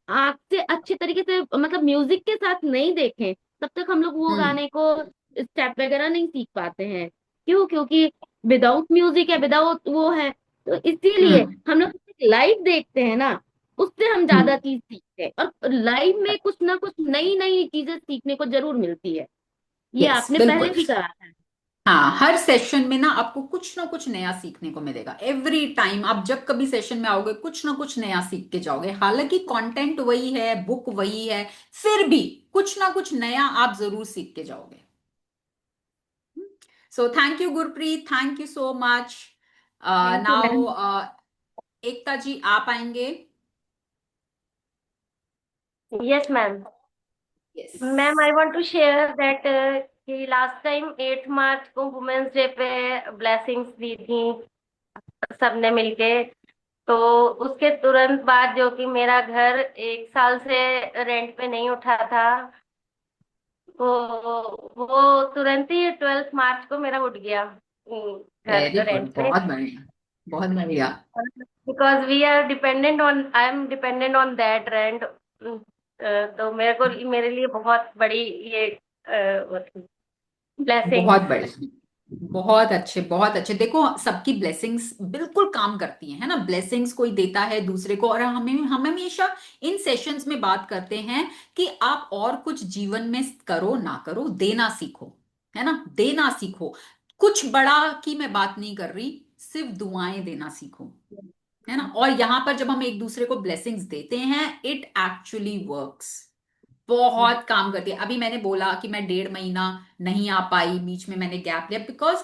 आंख से अच्छे तरीके से, मतलब म्यूजिक के साथ नहीं देखें, तब तक हम लोग वो हम्म। गाने को स्टेप वगैरह नहीं सीख पाते हैं। क्यों? क्योंकि विदाउट म्यूजिक है, विदाउट वो है। तो इसीलिए हम्म। हम लोग लाइव देखते हैं ना, उससे हम ज्यादा हम्म। चीज सीखते हैं, और लाइव में कुछ ना कुछ नई नई चीजें सीखने को जरूर मिलती है। ये यस, आपने पहले बिल्कुल। भी कहा था। हाँ, हर सेशन में ना आपको कुछ ना कुछ नया सीखने को मिलेगा। एवरी टाइम आप जब कभी सेशन में आओगे, कुछ ना कुछ नया सीख के जाओगे। हालांकि कंटेंट वही है, बुक वही है, फिर भी कुछ ना कुछ नया आप जरूर सीख के जाओगे। So thank you Gurpreet, thank you so much. Thank you now ma'am. Ekta ji, आप आएंगे? Yes ma'am. Yes. Ma'am, I want to share that कि लास्ट टाइम 8 मार्च को वुमेन्स डे पे ब्लेसिंग्स दी थी सबने मिलके। तो उसके तुरंत बाद, जो कि मेरा घर 1 साल से रेंट पे नहीं उठा था, तो वो तुरंत ही 12 मार्च को मेरा उठ गया घर वेरी गुड, रेंट पे। बहुत बढ़िया, बहुत बढ़िया। Because we are dependent on, I am dependent on that rent. तो मेरे को, मेरे लिए बहुत बड़ी ये ब्लेसिंग। बहुत बढ़िया, बहुत अच्छे, बहुत अच्छे। देखो, सबकी ब्लेसिंग्स बिल्कुल काम करती हैं, है ना। ब्लेसिंग्स कोई देता है दूसरे को। और हमें हम हमेशा इन सेशंस में बात करते हैं कि आप और कुछ जीवन में करो ना करो, देना सीखो, है ना, देना सीखो। कुछ बड़ा की मैं बात नहीं कर रही, सिर्फ दुआएं देना सीखो, है ना। और यहां पर जब हम एक दूसरे को ब्लेसिंग्स देते हैं, इट एक्चुअली वर्क्स, बहुत काम करती है। अभी मैंने बोला कि मैं 1.5 महीना नहीं आ पाई, बीच में मैंने गैप लिया, बिकॉज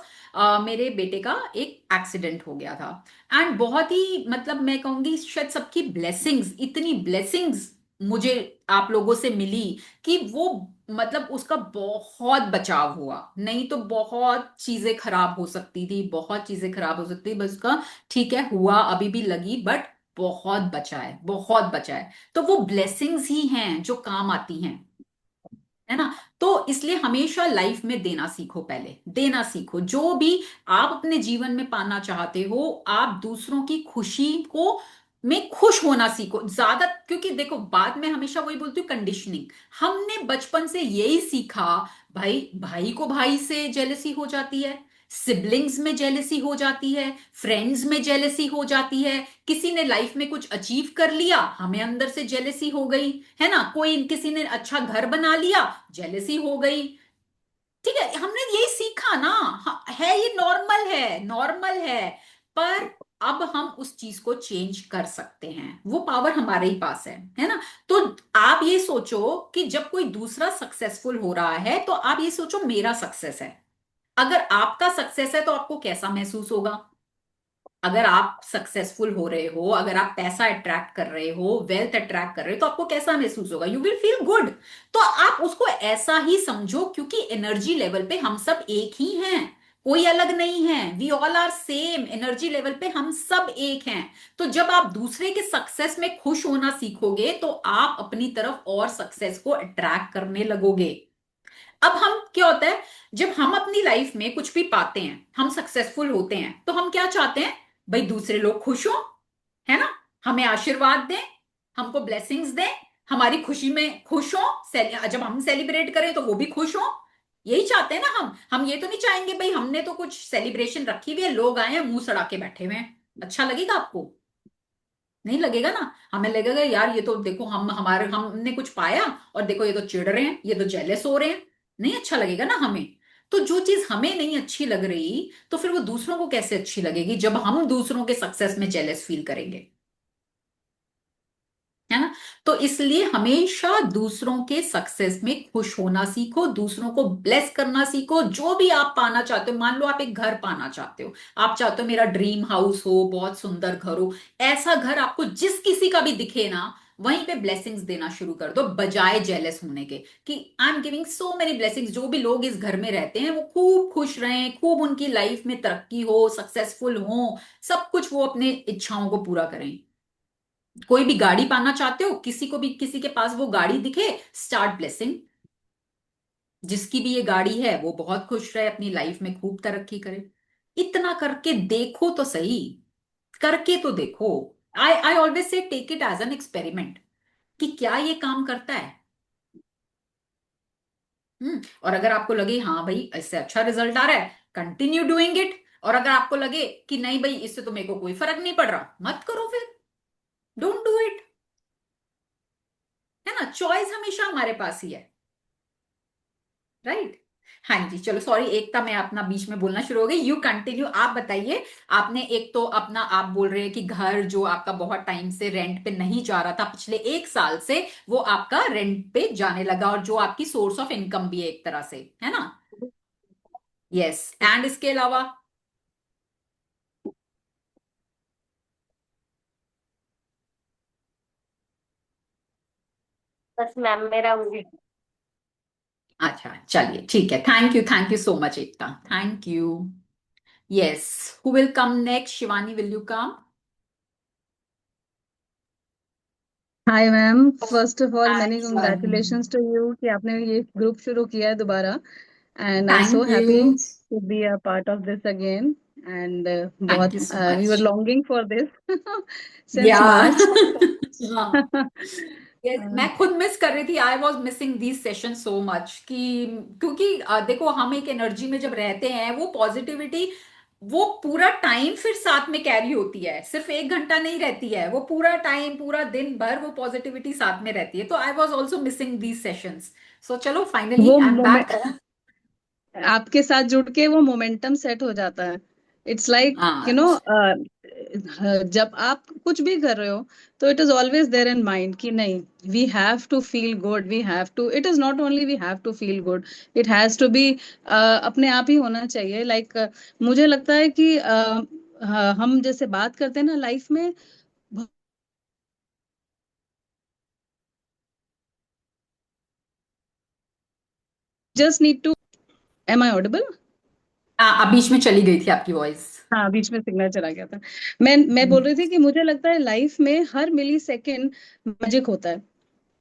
मेरे बेटे का एक एक्सीडेंट हो गया था। एंड बहुत ही, मतलब मैं कहूंगी शायद सबकी ब्लेसिंग्स, इतनी ब्लेसिंग्स मुझे आप लोगों से मिली कि वो, मतलब उसका बहुत बचाव हुआ। नहीं तो बहुत चीजें खराब हो सकती थी, बहुत चीजें खराब हो सकती थी। बस उसका ठीक है, हुआ, अभी भी लगी, बट बहुत बचा है, बहुत बचा है। तो वो ब्लेसिंग्स ही हैं जो काम आती हैं, है ना। तो इसलिए हमेशा लाइफ में देना सीखो, पहले देना सीखो। जो भी आप अपने जीवन में पाना चाहते हो, आप दूसरों की खुशी को में खुश होना सीखो ज्यादा। क्योंकि देखो, बाद में हमेशा वही बोलती हूँ, कंडीशनिंग। हमने बचपन से यही सीखा, भाई भाई को भाई से जेलसी हो जाती है, सिबलिंग्स में जेलसी हो जाती है, फ्रेंड्स में जेलसी हो जाती है। किसी ने लाइफ में कुछ अचीव कर लिया, हमें अंदर से जेलसी हो गई, है ना। कोई, किसी ने अच्छा घर बना लिया, जेलसी हो गई। ठीक है, हमने यही सीखा ना। है, ये नॉर्मल है, नॉर्मल है। पर अब हम उस चीज को चेंज कर सकते हैं, वो पावर हमारे ही पास है ना। तो आप ये सोचो कि जब कोई दूसरा सक्सेसफुल हो रहा है, तो आप ये सोचो मेरा सक्सेस है। अगर आपका सक्सेस है तो आपको कैसा महसूस होगा? अगर आप सक्सेसफुल हो रहे हो, अगर आप पैसा अट्रैक्ट कर रहे हो, वेल्थ अट्रैक्ट कर रहे हो, तो आपको कैसा महसूस होगा? You will feel good. तो आप उसको ऐसा ही समझो, क्योंकि एनर्जी लेवल पे हम सब एक ही हैं, कोई अलग नहीं है। We all are same energy level पे, हम सब एक हैं। तो जब आप दूसरे के सक्सेस में खुश होना सीखोगे, तो आप अपनी तरफ और सक्सेस को अट्रैक्ट करने लगोगे। अब हम, क्या होता है, जब हम अपनी लाइफ में कुछ भी पाते हैं, हम सक्सेसफुल होते हैं, तो हम क्या चाहते हैं? भाई दूसरे लोग खुश हो, है ना, हमें आशीर्वाद दें, हमको ब्लेसिंग्स दें, हमारी खुशी में खुश हो, जब हम सेलिब्रेट करें तो वो भी खुश हो। यही चाहते हैं ना हम ये तो नहीं चाहेंगे भाई हमने तो कुछ सेलिब्रेशन रखी हुई है, लोग आए हैं मुंह सड़ा के बैठे हुए हैं। अच्छा लगेगा आपको? नहीं लगेगा ना। हमें लगेगा यार ये तो देखो हमारे हमने कुछ पाया और देखो ये तो चिढ़ रहे हैं, ये तो जेलस हो रहे हैं। नहीं अच्छा लगेगा ना हमें। तो जो चीज हमें नहीं अच्छी लग रही तो फिर वो दूसरों को कैसे अच्छी लगेगी जब हम दूसरों के सक्सेस में जेलस फील करेंगे, है ना। तो इसलिए हमेशा दूसरों के सक्सेस में खुश होना सीखो, दूसरों को ब्लेस करना सीखो। जो भी आप पाना चाहते हो, मान लो आप एक घर पाना चाहते हो, आप चाहते हो मेरा ड्रीम हाउस हो, बहुत सुंदर घर हो, ऐसा घर आपको जिस किसी का भी दिखे ना, वहीं पे ब्लेसिंग्स देना शुरू कर दो बजाय जेलस होने के कि I am giving so many blessings. जो भी लोग इस घर में रहते हैं वो खूब खुश रहें, खूब उनकी लाइफ में तरक्की हो, सक्सेसफुल हो, सब कुछ वो अपने इच्छाओं को पूरा करें। कोई भी गाड़ी पाना चाहते हो, किसी को भी किसी के पास वो गाड़ी दिखे, स्टार्ट ब्लेसिंग। जिसकी भी ये गाड़ी है वो बहुत खुश रहे, अपनी लाइफ में खूब तरक्की करे। इतना करके देखो तो सही, करके तो देखो। I I always say take it as an experiment कि क्या ये काम करता है। और अगर आपको लगे हाँ भाई इससे अच्छा रिजल्ट आ रहा है, कंटिन्यू डूइंग इट। और अगर आपको लगे कि नहीं भाई इससे तो मेरे को कोई फर्क नहीं पड़ रहा, मत करो फिर, डोंट डू इट। है ना, चॉइस हमेशा हमारे पास ही है, राइट। हाँ जी, चलो सॉरी एकता, मैं अपना बीच में बोलना शुरू हो गई। यू कंटिन्यू, आप बताइए। आपने एक तो अपना आप बोल रहे हैं कि घर जो आपका बहुत टाइम से रेंट पे नहीं जा रहा था, पिछले 1 साल से वो आपका रेंट पे जाने लगा, और जो आपकी सोर्स ऑफ इनकम भी है एक तरह से, है ना। यस, एंड इसके अलावा? बस मैम मेरा वही। अच्छा चलिए ठीक है, thank you so much Ekta, thank you. Yes, who will come next? Shivani, will you come? Hi ma'am, first of all hi many Shivani, congratulations to you कि आपने ये ग्रुप शुरू किया है दोबारा। And I am so thank happy you, to be a part of this again. And thank बहुत you so we were much. Longing for this yeah since March. हाँ, yes, मैं खुद मिस कर रही थी, I was missing these session so much कि क्योंकि देखो हम एक एनर्जी में जब रहते हैं, वो पॉजिटिविटी वो पूरा टाइम फिर साथ में कैरी होती है, सिर्फ 1 घंटा नहीं रहती है, वो पूरा टाइम पूरा दिन भर वो पॉजिटिविटी साथ में रहती है। तो I was also missing these sessions. So चलो फाइनली वो आई एम बैक। आपके साथ जुड़ के वो मोमेंटम सेट हो जाता है। इट्स लाइक यू हाँ, नो, जब आप कुछ भी कर रहे हो तो it is always there in mind कि नहीं, we have to feel good, we have to, it is not only we have to feel good, it has to be अपने आप ही होना चाहिए। लाइक मुझे लगता है कि हम जैसे बात करते हैं ना लाइफ में, just need to, am I audible? अब बीच में चली गई थी आपकी वॉइस। हाँ, बीच में सिग्नल चला गया था। मैं बोल रही थी कि मुझे लगता है लाइफ में हर मिली सेकेंड मैजिक होता है।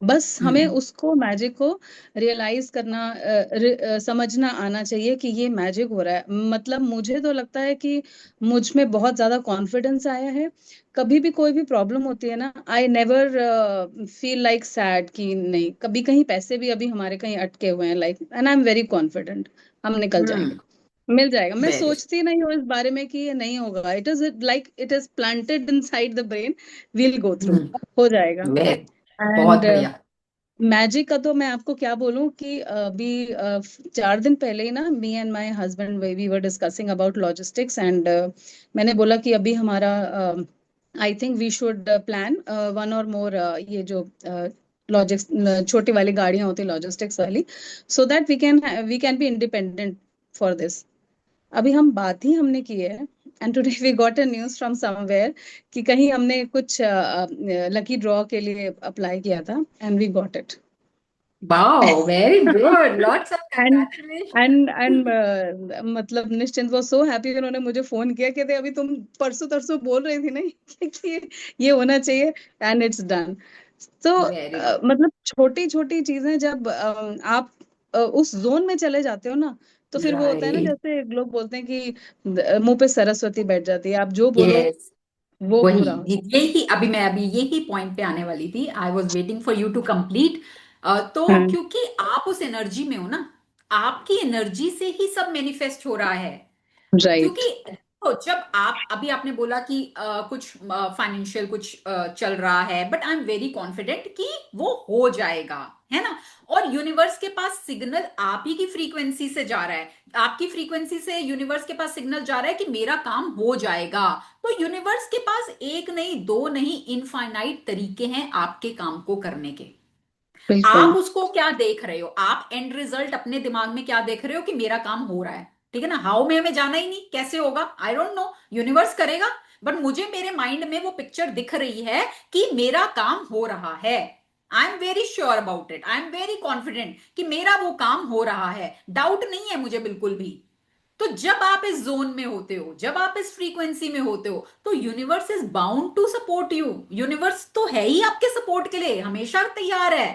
बस हमें हम्म, उसको, मैजिक को रियलाइज करना, समझना आना चाहिए कि ये मैजिक हो रहा है। मतलब मुझे तो लगता है कि मुझ में बहुत ज्यादा कॉन्फिडेंस आया है। कभी भी कोई भी प्रॉब्लम होती है ना, I never feel like sad कि नहीं, कभी कहीं पैसे भी अभी हमारे कहीं अटके हुए हैं life, and I am very confident हम निकल जाएंगे, हम्म, मिल जाएगा। मैं वेरी, सोचती नहीं हूँ इस बारे में कि ये नहीं होगा, it is like it is planted inside the brain, we'll go through, हो जाएगा। वेरी, बहुत एंड बढ़िया। मैजिक का तो मैं आपको क्या बोलूं कि अभी 4 दिन पहले ही ना, me and my husband we were discussing about logistics, and मैंने बोला कि अभी हमारा, I think we should plan one or more, ये जो लॉजिस्ट छोटी वाली गाड़ियां होती लॉजिस्टिक्स वाली, so that we can be independent for this. अभी हम बात ही हमने की है, and today we got a news from somewhere कि कहीं हमने कुछ लकी ड्रॉ के लिए अप्लाई किया था, and we got it. Wow, very good. Lots of and congratulations. मतलब निश्चिंत वो सो हैप्पी, उन्होंने मुझे फोन किया, कहते अभी तुम परसों तरसों बोल रही थी नहीं कि ये होना चाहिए, एंड इट्स डन। तो Very good. मतलब छोटी छोटी चीजें जब आप उस जोन में चले जाते हो ना, तो फिर वो होता है ना, Right. जैसे लोग बोलते हैं कि मुंह पे सरस्वती बैठ जाती है, आप जो बोलो Yes. वो वही पूरा हो जाए। यही अभी यही पॉइंट पे आने वाली थी। I was waiting for you to complete. तो हाँ, क्योंकि आप उस एनर्जी में हो ना, आपकी एनर्जी से ही सब मैनिफेस्ट हो रहा है। राइट। क्योंकि तो जब आप अभी आपने बोला कि कुछ फाइनेंशियल कुछ चल रहा है, but I am very confident कि वो हो जाएगा, है ना। और यूनिवर्स के पास सिग्नल आप ही की फ्रीक्वेंसी से जा रहा है, आपकी फ्रीक्वेंसी से यूनिवर्स के पास सिग्नल जा रहा है कि मेरा काम हो जाएगा। तो यूनिवर्स के पास एक नहीं, दो नहीं, इनफाइनाइट तरीके हैं आपके काम को करने के। बिल्कुल। आप उसको क्या देख रहे हो, आप एंड रिजल्ट अपने दिमाग में क्या देख रहे हो कि मेरा काम हो रहा है, ठीक है ना। हाउ में हमें जाना ही नहीं, कैसे होगा आई डोंट नो, यूनिवर्स करेगा। बट मुझे मेरे माइंड में वो पिक्चर दिख रही है कि मेरा काम हो रहा है। I am very sure about it, I am very confident कि मेरा वो काम हो रहा है, डाउट नहीं है मुझे बिल्कुल भी। तो जब आप इस जोन में होते हो, जब आप इस फ्रीक्वेंसी में होते हो, तो universe is bound to support you. Universe तो है ही आपके सपोर्ट के लिए, हमेशा तैयार है।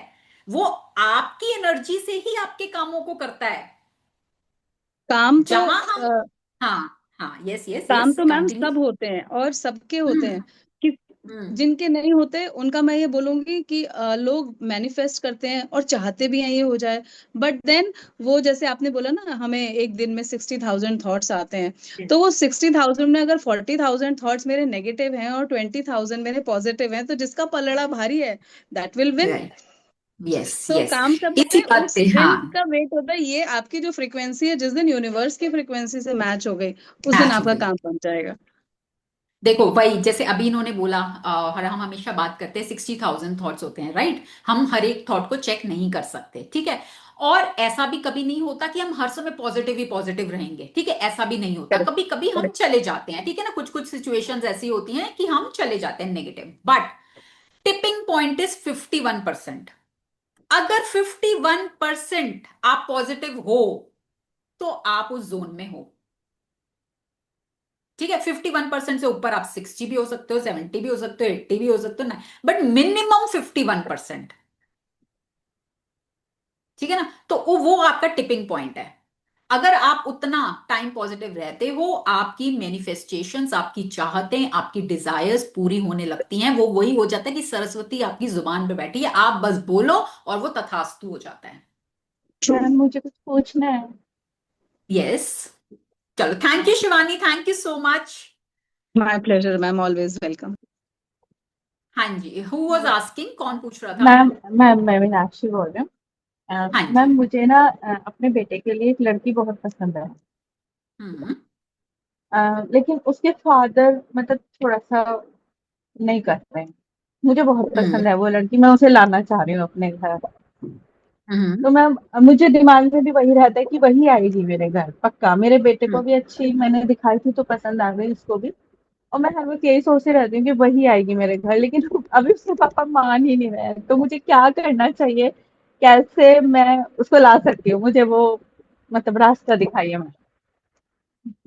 वो आपकी एनर्जी से ही आपके कामों को करता है। काम तो जहां हम, हाँ हाँ, यस यस काम यस, तो मैम कंटिन्यू। सब होते हैं और सबके होते हम्म हैं कि हम्म जिनके नहीं होते उनका मैं ये बोलूंगी कि लोग मैनिफेस्ट करते हैं और चाहते भी हैं ये हो जाए, बट देन वो जैसे आपने बोला ना हमें एक दिन में 60,000 थॉट्स आते हैं, तो वो 60,000 में अगर 40,000 थॉट्स मेरे नेगेटिव हैं और 20,000 मेरे पॉजिटिव हैं, तो जिसका पलड़ा भारी है that will win. Right, yes तो यस, काम सब इसी होते हैं बात उस पे, दिन हाँ, का वेट होता है, ये आपकी जो फ्रीक्वेंसी है जिस दिन यूनिवर्स की फ्रीक्वेंसी से मैच हो गई उस दिन मैच हो आपका गई। काम बन जाएगा। देखो वही जैसे अभी इन्होंने बोला, और हम हमेशा बात करते हैं 60,000 थॉट्स होते हैं, राइट। हम हर एक थॉट को चेक नहीं कर सकते, ठीक है। और ऐसा भी कभी नहीं होता कि हम हर समय पॉजिटिव ही पॉजिटिव रहेंगे, ठीक है, ऐसा भी नहीं होता। करेक्ट। कभी कभी हम करेक्ट। चले जाते हैं, ठीक है ना, कुछ कुछ सिचुएशंस ऐसी होती हैं कि हम चले जाते हैं negative. But tipping point is 51%। अगर 51% आप पॉजिटिव हो, तो आप उस जोन में हो, ठीक है। 51% से ऊपर आप 60 भी हो सकते हो, 70 भी हो सकते हो, 80 भी हो सकते हो ना, बट मिनिमम 51%, ठीक है ना। तो वो आपका टिपिंग पॉइंट है। अगर आप उतना टाइम पॉजिटिव रहते हो, आपकी मैनिफेस्टेशंस, आपकी चाहतें, आपकी डिजायर्स पूरी होने लगती हैं। वो वही हो जाता है कि सरस्वती आपकी जुबान पे बैठी है, आप बस बोलो और वो तथास्तु हो जाता है। मैम मुझे कुछ पूछना है। यस, चलो, thank you Shivani, thank you so much. My pleasure ma'am, always welcome. हाँ जी, हु वाज आस्किंग, कौन पूछ रहा था? मैम मैम मैं मीनाक्षी बोल रही हूँ। हाँ जी। मैम मुझे ना अपने बेटे के लिए एक लड़की बहुत पसंद है। हम्म लेकिन उसके फादर मतलब थोड़ा सा नहीं करते हैं। मुझे बहुत हम्म पसंद है वो लड़की, मैं उसे लाना चाह रही हूँ अपने घर। हम्म तो मैम मुझे दिमाग में भी वही रहता है कि वही आएगी मेरे घर पक्का। मेरे बेटे को भी अच्छी मैंने दिखाई थी तो पसंद आ गई उसको भी। और मैं हर वक्त यही सोचती रहती हूँ कि वही आएगी मेरे घर, लेकिन अभी उसके पापा मान ही नहीं रहे हैं। तो मुझे क्या करना चाहिए, कैसे मैं उसको ला सकती हूँ? मुझे वो मतलब रास्ता दिखाइए मैम।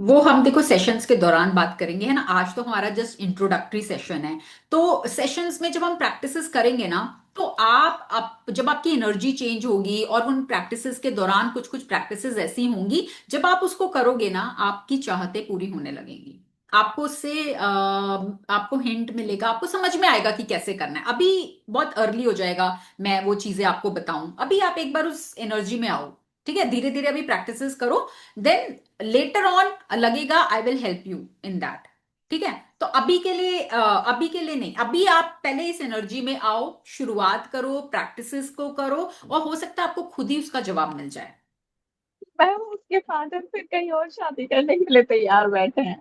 वो हम देखो सेशंस के दौरान बात करेंगे, है ना। आज तो हमारा जस्ट इंट्रोडक्टरी सेशन है। तो सेशंस में जब हम प्रैक्टिसेस करेंगे ना, तो आप जब आपकी एनर्जी चेंज होगी, और उन प्रैक्टिसेस के दौरान कुछ कुछ प्रैक्टिसेस ऐसी होंगी, जब आप उसको करोगे ना, आपकी चाहतें पूरी होने लगेंगी। आपको उससे आपको हिंट मिलेगा, आपको समझ में आएगा कि कैसे करना है। अभी बहुत अर्ली हो जाएगा मैं वो चीजें आपको बताऊं, अभी आप एक बार उस एनर्जी में आओ, ठीक है। धीरे धीरे अभी प्रैक्टिसेस करो, देन लेटर ऑन लगेगा I will help you in that, ठीक है। तो अभी के लिए नहीं, अभी आप पहले इस एनर्जी में आओ, शुरुआत करो, प्रैक्टिसेस को करो, और हो सकता है आपको खुद ही उसका जवाब मिल जाए। मैम उसके फादर फिर कहीं और शादी करने के लिए तैयार बैठे हैं।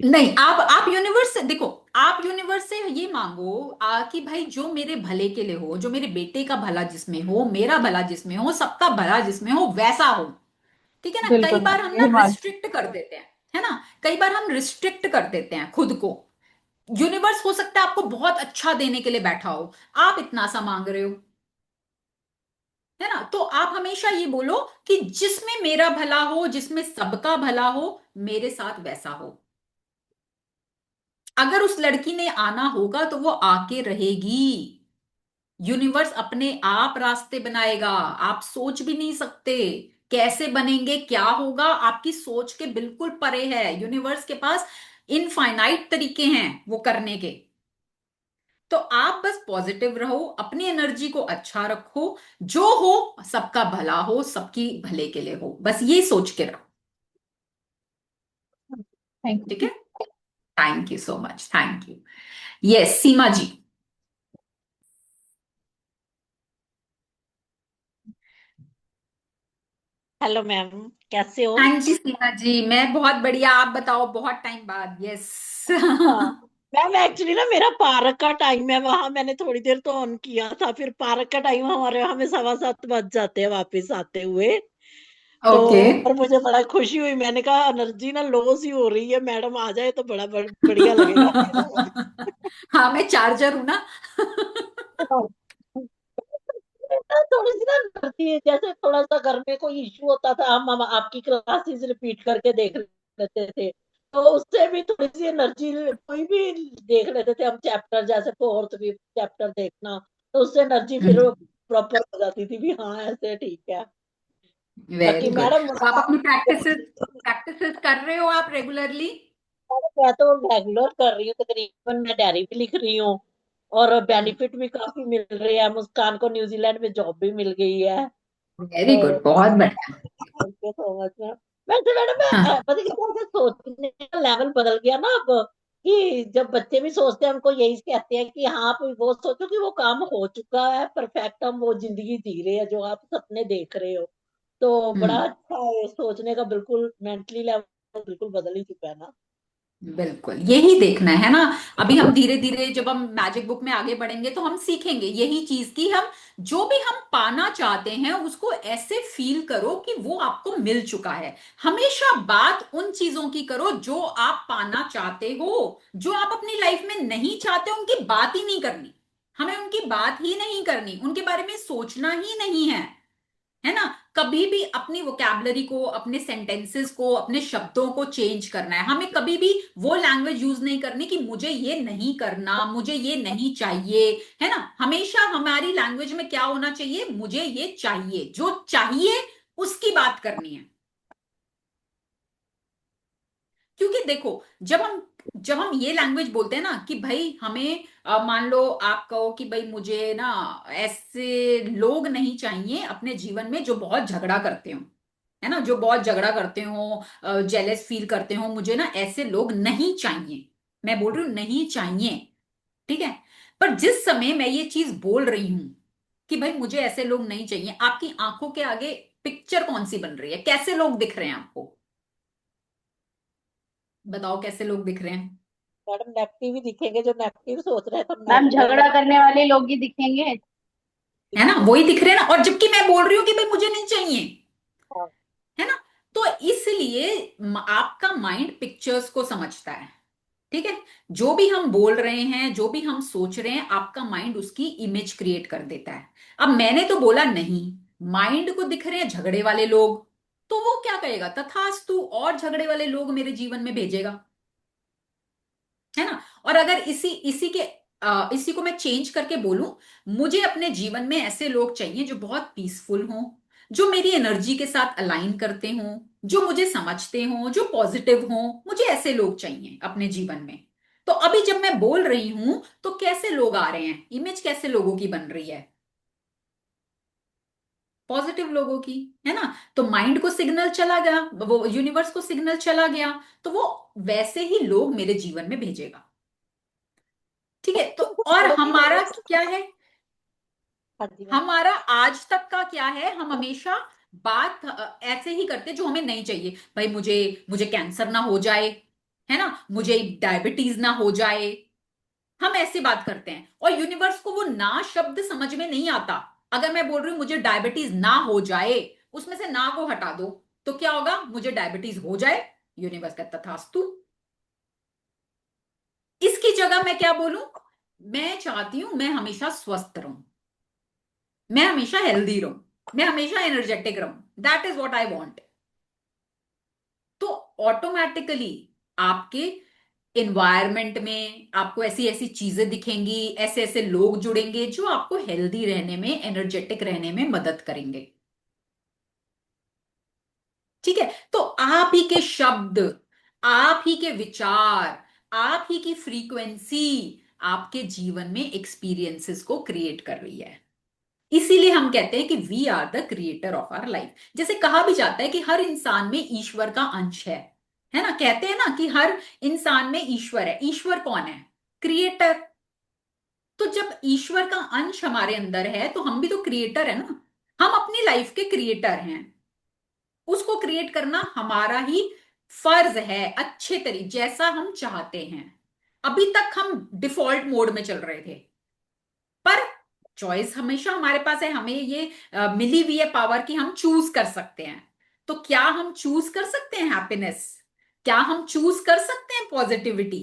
नहीं, आप यूनिवर्स से देखो, आप यूनिवर्स से ये मांगो कि भाई जो मेरे भले के लिए हो, जो मेरे बेटे का भला जिसमें हो, मेरा भला जिसमें हो, सबका भला जिसमें हो, वैसा हो, ठीक है ना। कई बिल्कुल बार मैम हम यही ना मांगती रिस्ट्रिक्ट कर देते हैं, है ना। कई बार हम रिस्ट्रिक्ट कर देते हैं खुद को। यूनिवर्स हो सकता है आपको बहुत अच्छा देने के लिए बैठा हो, आप इतना सा मांग रहे हो, है ना। तो आप हमेशा ये बोलो कि जिसमें मेरा भला हो, जिसमें सबका भला हो, मेरे साथ वैसा हो। अगर उस लड़की ने आना होगा तो वो आके रहेगी। यूनिवर्स अपने आप रास्ते बनाएगा, आप सोच भी नहीं सकते कैसे बनेंगे, क्या होगा, आपकी सोच के बिल्कुल परे है। यूनिवर्स के पास इनफाइनाइट तरीके हैं वो करने के। तो आप बस पॉजिटिव रहो, अपनी एनर्जी को अच्छा रखो, जो हो सबका भला हो, सबकी भले के लिए हो, बस ये सोच के रहो। थैंक ठीक यू। है, thank you so much, thank you. Yes, Seema ji. Hello ma'am, कैसे हो? हाँ जी सीमा जी, मैं बहुत बढ़िया, आप बताओ, बहुत टाइम बाद। यस। हाँ मैम, एक्चुअली ना मेरा पार्क का टाइम है, वहां मैंने थोड़ी देर तो ऑन किया था, फिर पार्क का टाइम हमारे हमें 7:15 बज जाते हैं वापस आते हुए। तो ओके। और मुझे बड़ा खुशी हुई, मैंने कहा एनर्जी ना लॉस ही हो रही है, मैडम आ जाए तो बड़ा बढ़िया लगेगा हाँ, मैं चार्जर हूं ना। थोड़ी सी ना एनर्जी, जैसे थोड़ा सा घर में कोई इश्यू होता था, हम आपकी क्लासेस रिपीट करके देख लेते थे, तो उससे भी थोड़ी सी एनर्जी, कोई भी देख लेते थे हम चैप्टर, जैसे फोर्थ फिफ्थ चैप्टर देखना, तो उससे एनर्जी फिर प्रॉपर हो जाती थी भी हाँ ऐसे ठीक है। बाकी वेरी गुड। मैडम तो आप अपनी प्रैक्टिसेस प्रैक्टिसेस कर रहे हो आप रेगुलरली? मैं तो रेगुलर कर रही हूँ, तकरीबन मैं डायरी भी लिख रही हूँ, और बेनिफिट भी काफी मिल रहे हैं। मुस्कान को न्यूजीलैंड में जॉब भी मिल गई है। वेरी तो गुड, बहुत बढ़िया। Thank you so much ma'am. वैसे मैडम मैं हाँ। पता है क्या, सोचने का लेवल बदल गया ना अब, कि जब बच्चे भी सोचते हैं हमको यही कहते हैं कि हाँ आप वो सोचो कि वो काम हो चुका है परफेक्ट, हम वो जिंदगी जी रहे हैं जो आप सपने देख रहे हो। तो बड़ा हम्म। अच्छा है, सोचने का बिल्कुल मेंटली लेवल बिल्कुल बदल ही चुका है ना। बिल्कुल यही देखना है ना। अभी हम धीरे धीरे जब हम मैजिक बुक में आगे बढ़ेंगे तो हम सीखेंगे यही चीज कि हम जो भी हम पाना चाहते हैं उसको ऐसे फील करो कि वो आपको मिल चुका है। हमेशा बात उन चीजों की करो जो आप पाना चाहते हो। जो आप अपनी लाइफ में नहीं चाहते उनकी बात ही नहीं करनी। हमें उनकी बात ही नहीं करनी, उनके बारे में सोचना ही नहीं है ना। कभी भी अपनी वोकैबलरी को, अपने सेंटेंसेस को, अपने शब्दों को चेंज करना है। हमें कभी भी वो लैंग्वेज यूज नहीं करनी कि मुझे ये नहीं करना, मुझे ये नहीं चाहिए, है ना। हमेशा हमारी लैंग्वेज में क्या होना चाहिए, मुझे ये चाहिए, जो चाहिए उसकी बात करनी है। क्योंकि देखो, जब हम ये लैंग्वेज बोलते हैं ना कि भाई हमें मान लो आप कहो कि भाई मुझे ना ऐसे लोग नहीं चाहिए अपने जीवन में जो बहुत झगड़ा करते हो, है ना, जो बहुत झगड़ा करते हो, जेलस फील करते हो, मुझे ना ऐसे लोग नहीं चाहिए। मैं बोल रही हूँ नहीं चाहिए, ठीक है। पर जिस समय मैं ये चीज बोल रही हूं कि भाई मुझे ऐसे लोग नहीं चाहिए, आपकी आंखों के आगे पिक्चर कौन सी बन रही है, कैसे लोग दिख रहे हैं आपको? बताओ कैसे लोग दिख रहे हैं? मैडम नेगेटिव ही दिखेंगे, जो नेगेटिव सोच रहे हैं तो मैम नेगेटिव झगड़ा करने वाले लोग ही दिखेंगे। है ना, वही दिख रहे हैं ना। और जबकि मैं बोल रही हूँ कि भाई मुझे नहीं चाहिए, हाँ, है ना। तो इसलिए आपका माइंड पिक्चर्स को समझता है, ठीक है। जो भी हम बोल रहे हैं, जो भी हम सोच रहे हैं, आपका माइंड उसकी इमेज क्रिएट कर देता है। अब मैंने तो बोला नहीं, माइंड को दिख रहे हैं झगड़े वाले लोग, तो वो क्या कहेगा, तथास्तु, और झगड़े वाले लोग मेरे जीवन में भेजेगा, है ना। और अगर इसी को मैं चेंज करके बोलूं, मुझे अपने जीवन में ऐसे लोग चाहिए जो बहुत पीसफुल हों, जो मेरी एनर्जी के साथ अलाइन करते हों, जो मुझे समझते हों, जो पॉजिटिव हों, मुझे ऐसे लोग चाहिए अपने जीवन में। तो अभी जब मैं बोल रही हूं तो कैसे लोग आ रहे हैं, इमेज कैसे लोगों की बन रही है, पॉजिटिव लोगों की, है ना। तो माइंड को सिग्नल चला गया, वो यूनिवर्स को सिग्नल चला गया, तो वो वैसे ही लोग मेरे जीवन में भेजेगा, ठीक है। तो और थोड़े दिन हमारा क्या है, हाँ जी मैम। हमारा आज तक का क्या है, हम हमेशा बात ऐसे ही करते जो हमें नहीं चाहिए। भाई मुझे मुझे कैंसर ना हो जाए, है ना, मुझे डायबिटीज ना हो जाए, हम ऐसी बात करते हैं। और यूनिवर्स को वो ना शब्द समझ में नहीं आता। अगर मैं बोल रही हूं मुझे डायबिटीज ना हो जाए, उसमें से ना को हटा दो, तो क्या होगा, मुझे डायबिटीज हो जाए, यूनिवर्स का तथास्तु। इसकी जगह मैं क्या बोलूं, मैं चाहती हूं मैं हमेशा स्वस्थ रहूं, मैं हमेशा हेल्दी रहूं, मैं हमेशा एनर्जेटिक रहूं, that is what I want. तो ऑटोमेटिकली आपके इन्वायरमेंट में आपको ऐसी ऐसी चीजें दिखेंगी, ऐसे ऐसे लोग जुड़ेंगे जो आपको हेल्दी रहने में, एनर्जेटिक रहने में मदद करेंगे, ठीक है। तो आप ही के शब्द, आप ही के विचार, आप ही की फ्रीक्वेंसी आपके जीवन में एक्सपीरियंसेस को क्रिएट कर रही है। इसीलिए हम कहते हैं कि we are the creator of our life. जैसे कहा भी जाता है कि हर इंसान में ईश्वर का अंश है ना। कहते हैं ना कि हर इंसान में ईश्वर है। ईश्वर कौन है? क्रिएटर। तो जब ईश्वर का अंश हमारे अंदर है तो हम भी तो क्रिएटर है ना। हम अपनी लाइफ के क्रिएटर हैं। उसको क्रिएट करना हमारा ही फर्ज है, अच्छे तरीके जैसा हम चाहते हैं। अभी तक हम डिफॉल्ट मोड में चल रहे थे, पर चॉइस हमेशा हमारे पास है। हमें ये मिली हुई है पावर कि हम चूज कर सकते हैं। तो क्या हम चूज कर सकते हैं हैप्पीनेस? क्या हम चूज कर सकते हैं पॉजिटिविटी?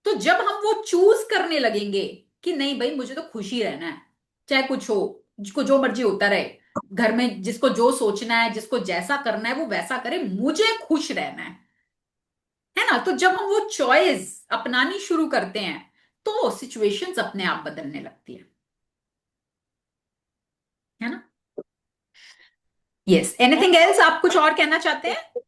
तो जब हम वो चूज करने लगेंगे कि नहीं भाई, मुझे तो खुशी रहना है, चाहे कुछ हो, जिसको जो मर्जी होता रहे, घर में जिसको जो सोचना है, जिसको जैसा करना है वो वैसा करे, मुझे खुश रहना है ना। तो जब हम वो चॉइस अपनानी शुरू करते हैं तो सिचुएशंस अपने आप बदलने लगती है ना। Yes, anything else? आप कुछ और कहना चाहते हैं?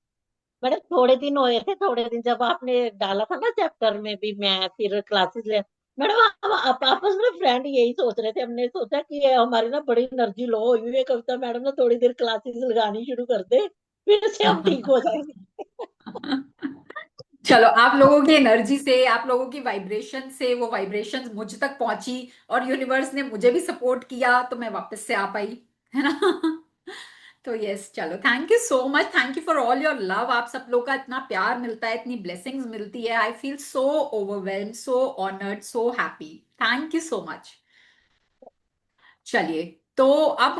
मैडम थोड़े दिन हुए थे, थोड़े दिन जब आपने डाला था ना चैप्टर में भी, मैं फिर क्लासेस ले, मैडम हम आपस में फ्रेंड यही सोच रहे थे, हमने सोचा कि ये हमारी ना बड़ी एनर्जी लो हुई है, कविता मैडम ना थोड़ी देर क्लासेस लगानी शुरू कर दे, फिर से हम ठीक हो जाएंगे। चलो, आप लोगों की एनर्जी से, आप लोगों की वाइब्रेशन से वो वाइब्रेशन मुझ तक पहुंची और यूनिवर्स ने मुझे भी सपोर्ट किया तो मैं वापस से आ पाई, है ना। तो यस, चलो, thank you so much, thank you for all your love. आप सब लोग का इतना प्यार मिलता है, इतनी ब्लेसिंग्स मिलती है। I feel so overwhelm, so honoured, so happy. Thank you so much. चलिए, तो अब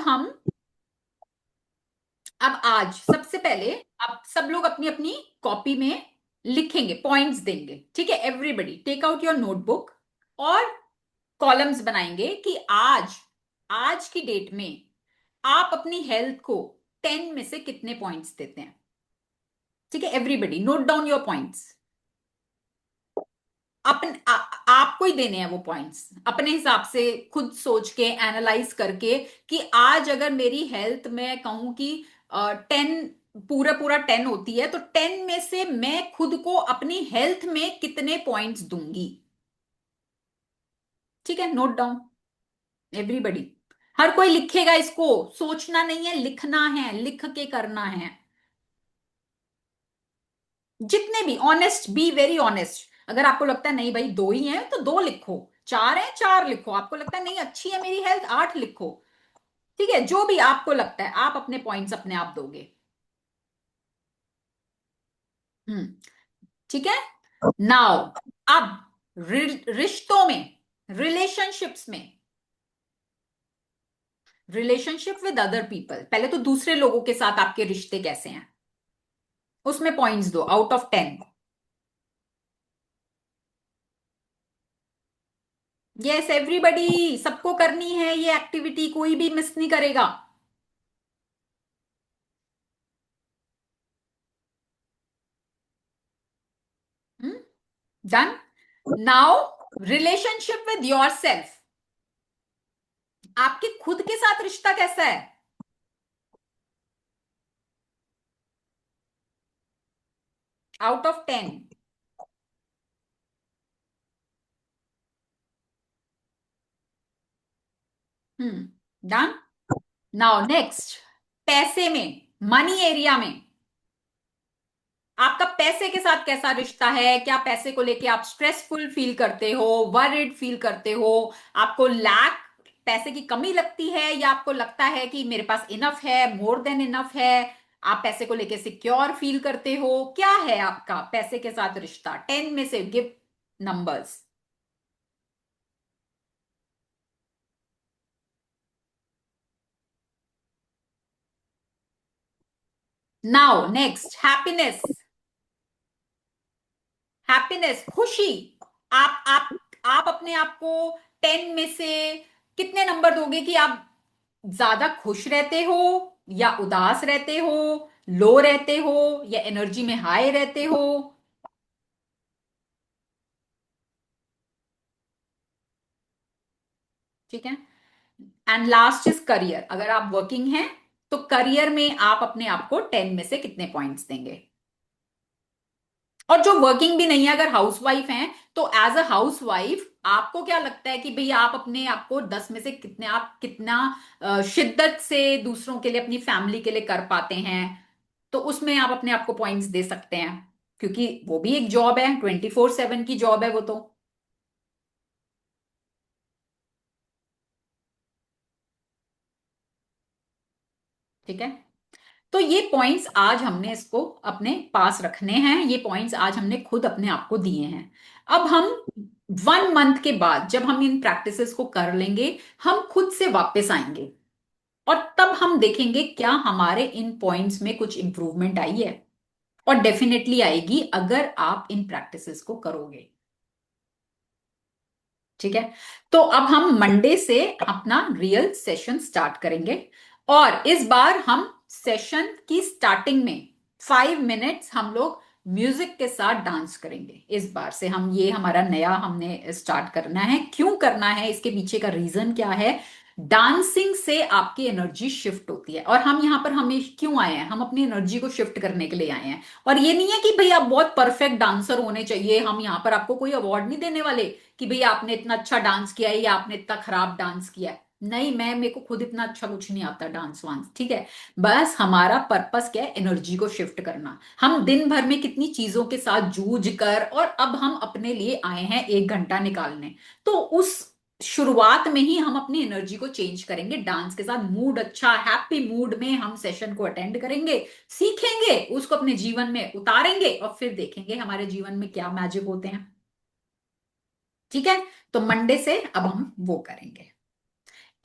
आज सबसे पहले अब सब लोग अपनी अपनी कॉपी में लिखेंगे, पॉइंट्स देंगे, ठीक है। Everybody take out your notebook और कॉलम्स बनाएंगे कि आज आज की डेट में आप अपनी हेल्थ को 10 में से कितने पॉइंट्स देते हैं, ठीक है। Everybody note down your points. आपको ही देने हैं वो पॉइंट्स, अपने हिसाब से खुद सोच के, एनालाइज करके कि आज अगर मेरी हेल्थ में कहूं कि 10, पूरा पूरा 10 होती है, तो 10 में से मैं खुद को अपनी हेल्थ में कितने पॉइंट्स दूंगी, ठीक है। Note down everybody. हर कोई लिखेगा इसको, सोचना नहीं है, लिखना है, लिख के करना है। जितने भी ऑनेस्ट, बी वेरी ऑनेस्ट। अगर आपको लगता है नहीं भाई दो ही हैं तो दो लिखो, चार है चार लिखो, आपको लगता है नहीं अच्छी है मेरी हेल्थ, 8 लिखो, ठीक है। जो भी आपको लगता है, आप अपने पॉइंट्स अपने आप दोगे। ठीक है। नाउ अब रिश्तों में, रिलेशनशिप्स में, रिलेशनशिप विद अदर पीपल, पहले तो दूसरे लोगों के साथ आपके रिश्ते कैसे हैं, उसमें पॉइंट्स दो आउट ऑफ 10। यस एवरीबडी, सबको करनी है ये एक्टिविटी, कोई भी मिस नहीं करेगा। Done. Now relationship with your self, आपके खुद के साथ रिश्ता कैसा है? Out of 10। Done. Now next, पैसे में, मनी एरिया में आपका पैसे के साथ कैसा रिश्ता है? क्या पैसे को लेके आप स्ट्रेसफुल फील करते हो, वरिड फील करते हो, आपको लैक, पैसे की कमी लगती है, या आपको लगता है कि मेरे पास इनफ है, मोर देन इनफ है? आप पैसे को लेके सिक्योर फील करते हो? क्या है आपका पैसे के साथ रिश्ता? 10 में से give numbers. Now next, happiness. Happiness, खुशी। आप अपने आप को 10 में से कितने नंबर दोगे कि आप ज्यादा खुश रहते हो, या उदास रहते हो, लो रहते हो, या एनर्जी में हाई रहते हो? ठीक है। And last is career. अगर आप वर्किंग हैं तो करियर में आप अपने आप को 10 में से कितने पॉइंट्स देंगे? और जो वर्किंग भी नहीं है, अगर हाउसवाइफ हैं, तो एज अ हाउसवाइफ आपको क्या लगता है कि भाई आप अपने आप को 10 में से कितने, आप कितना शिद्दत से दूसरों के लिए, अपनी फैमिली के लिए कर पाते हैं? तो उसमें आप अपने आप को पॉइंट्स दे सकते हैं, क्योंकि वो भी एक जॉब है, 24/7 की जॉब है वो तो। ठीक है, तो ये पॉइंट्स आज हमने इसको अपने पास रखने हैं, ये पॉइंट्स आज हमने खुद अपने आप को दिए हैं। अब हम 1 मंथ के बाद जब हम इन प्रैक्टिसेस को कर लेंगे, हम खुद से वापस आएंगे और तब हम देखेंगे क्या हमारे इन पॉइंट्स में कुछ इंप्रूवमेंट आई है। और डेफिनेटली आएगी अगर आप इन प्रैक्टिसेस को करोगे। ठीक है, तो अब हम मंडे से अपना रियल सेशन स्टार्ट करेंगे, और इस बार हम सेशन की स्टार्टिंग में 5 मिनट्स हम लोग म्यूजिक के साथ डांस करेंगे। इस बार से हम, ये हमारा नया हमने स्टार्ट करना है। क्यों करना है, इसके पीछे का रीजन क्या है? डांसिंग से आपकी एनर्जी शिफ्ट होती है, और हम यहाँ पर हमें क्यों आए हैं? हम अपनी एनर्जी को शिफ्ट करने के लिए आए हैं। और ये नहीं है कि भाई आप बहुत परफेक्ट डांसर होने चाहिए, हम यहाँ पर आपको कोई अवार्ड नहीं देने वाले कि भाई आपने इतना अच्छा डांस किया है या आपने इतना खराब डांस किया है। नहीं, मेरे को खुद इतना अच्छा कुछ नहीं आता डांस वांस, ठीक है। बस हमारा पर्पस क्या है? एनर्जी को शिफ्ट करना। हम दिन भर में कितनी चीजों के साथ जूझ कर, और अब हम अपने लिए आए हैं 1 घंटा निकालने, तो उस शुरुआत में ही हम अपनी एनर्जी को चेंज करेंगे डांस के साथ। मूड अच्छा, हैप्पी मूड में हम सेशन को अटेंड करेंगे, सीखेंगे, उसको अपने जीवन में उतारेंगे, और फिर देखेंगे हमारे जीवन में क्या मैजिक होते हैं। ठीक है, तो मंडे से अब हम वो करेंगे।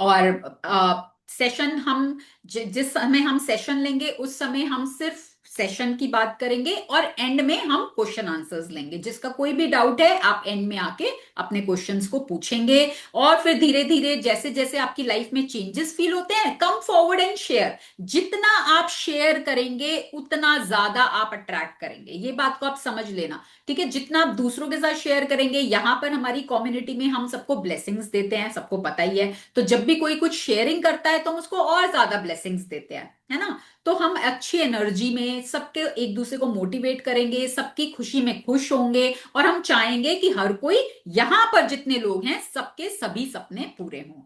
और सेशन हम जिस समय हम सेशन लेंगे उस समय हम सिर्फ सेशन की बात करेंगे, और एंड में हम क्वेश्चन आंसर्स लेंगे। जिसका कोई भी डाउट है आप एंड में आके अपने क्वेश्चंस को पूछेंगे, और फिर धीरे धीरे जैसे जैसे आपकी लाइफ में चेंजेस फील होते हैं, कम फॉरवर्ड एंड शेयर। जितना आप शेयर करेंगे उतना ज्यादा आप अट्रैक्ट करेंगे, ये बात को आप समझ लेना। ठीक है, जितना आप दूसरों के साथ शेयर करेंगे, यहां पर हमारी कम्युनिटी में हम सबको ब्लेसिंग्स देते हैं, सबको पता ही है। तो जब भी कोई कुछ शेयरिंग करता है तो हम उसको और ज्यादा ब्लेसिंग्स देते हैं, है ना। तो हम अच्छी एनर्जी में सबके एक दूसरे को मोटिवेट करेंगे, सबकी खुशी में खुश होंगे, और हम चाहेंगे कि हर कोई, यहां पर जितने लोग हैं, सबके सभी सपने पूरे हों।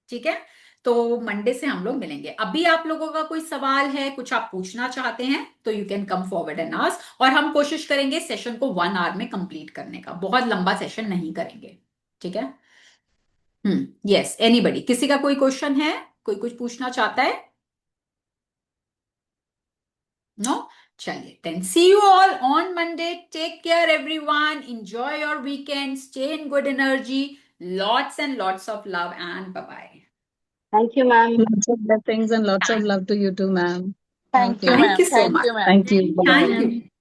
ठीक है, तो मंडे से हम लोग मिलेंगे। अभी आप लोगों का कोई सवाल है, कुछ आप पूछना चाहते हैं, तो you can come forward and ask. और हम कोशिश करेंगे सेशन को 1 आवर में कंप्लीट करने का, बहुत लंबा सेशन नहीं करेंगे। ठीक है, यस, एनीबडी, किसी का कोई क्वेश्चन है, कोई कुछ पूछना चाहता है? नो, चलिए, then see you all on Monday. Take care everyone, enjoy your weekend, stay in good energy, lots and lots of love, and bye bye. Thank you, ma'am. Lots of blessings and lots of love to you too, ma'am. Thank you, you. Thank ma'am. you so Thank much. you, ma'am. Thank you. Thank you, Bye. Thank ma'am. you.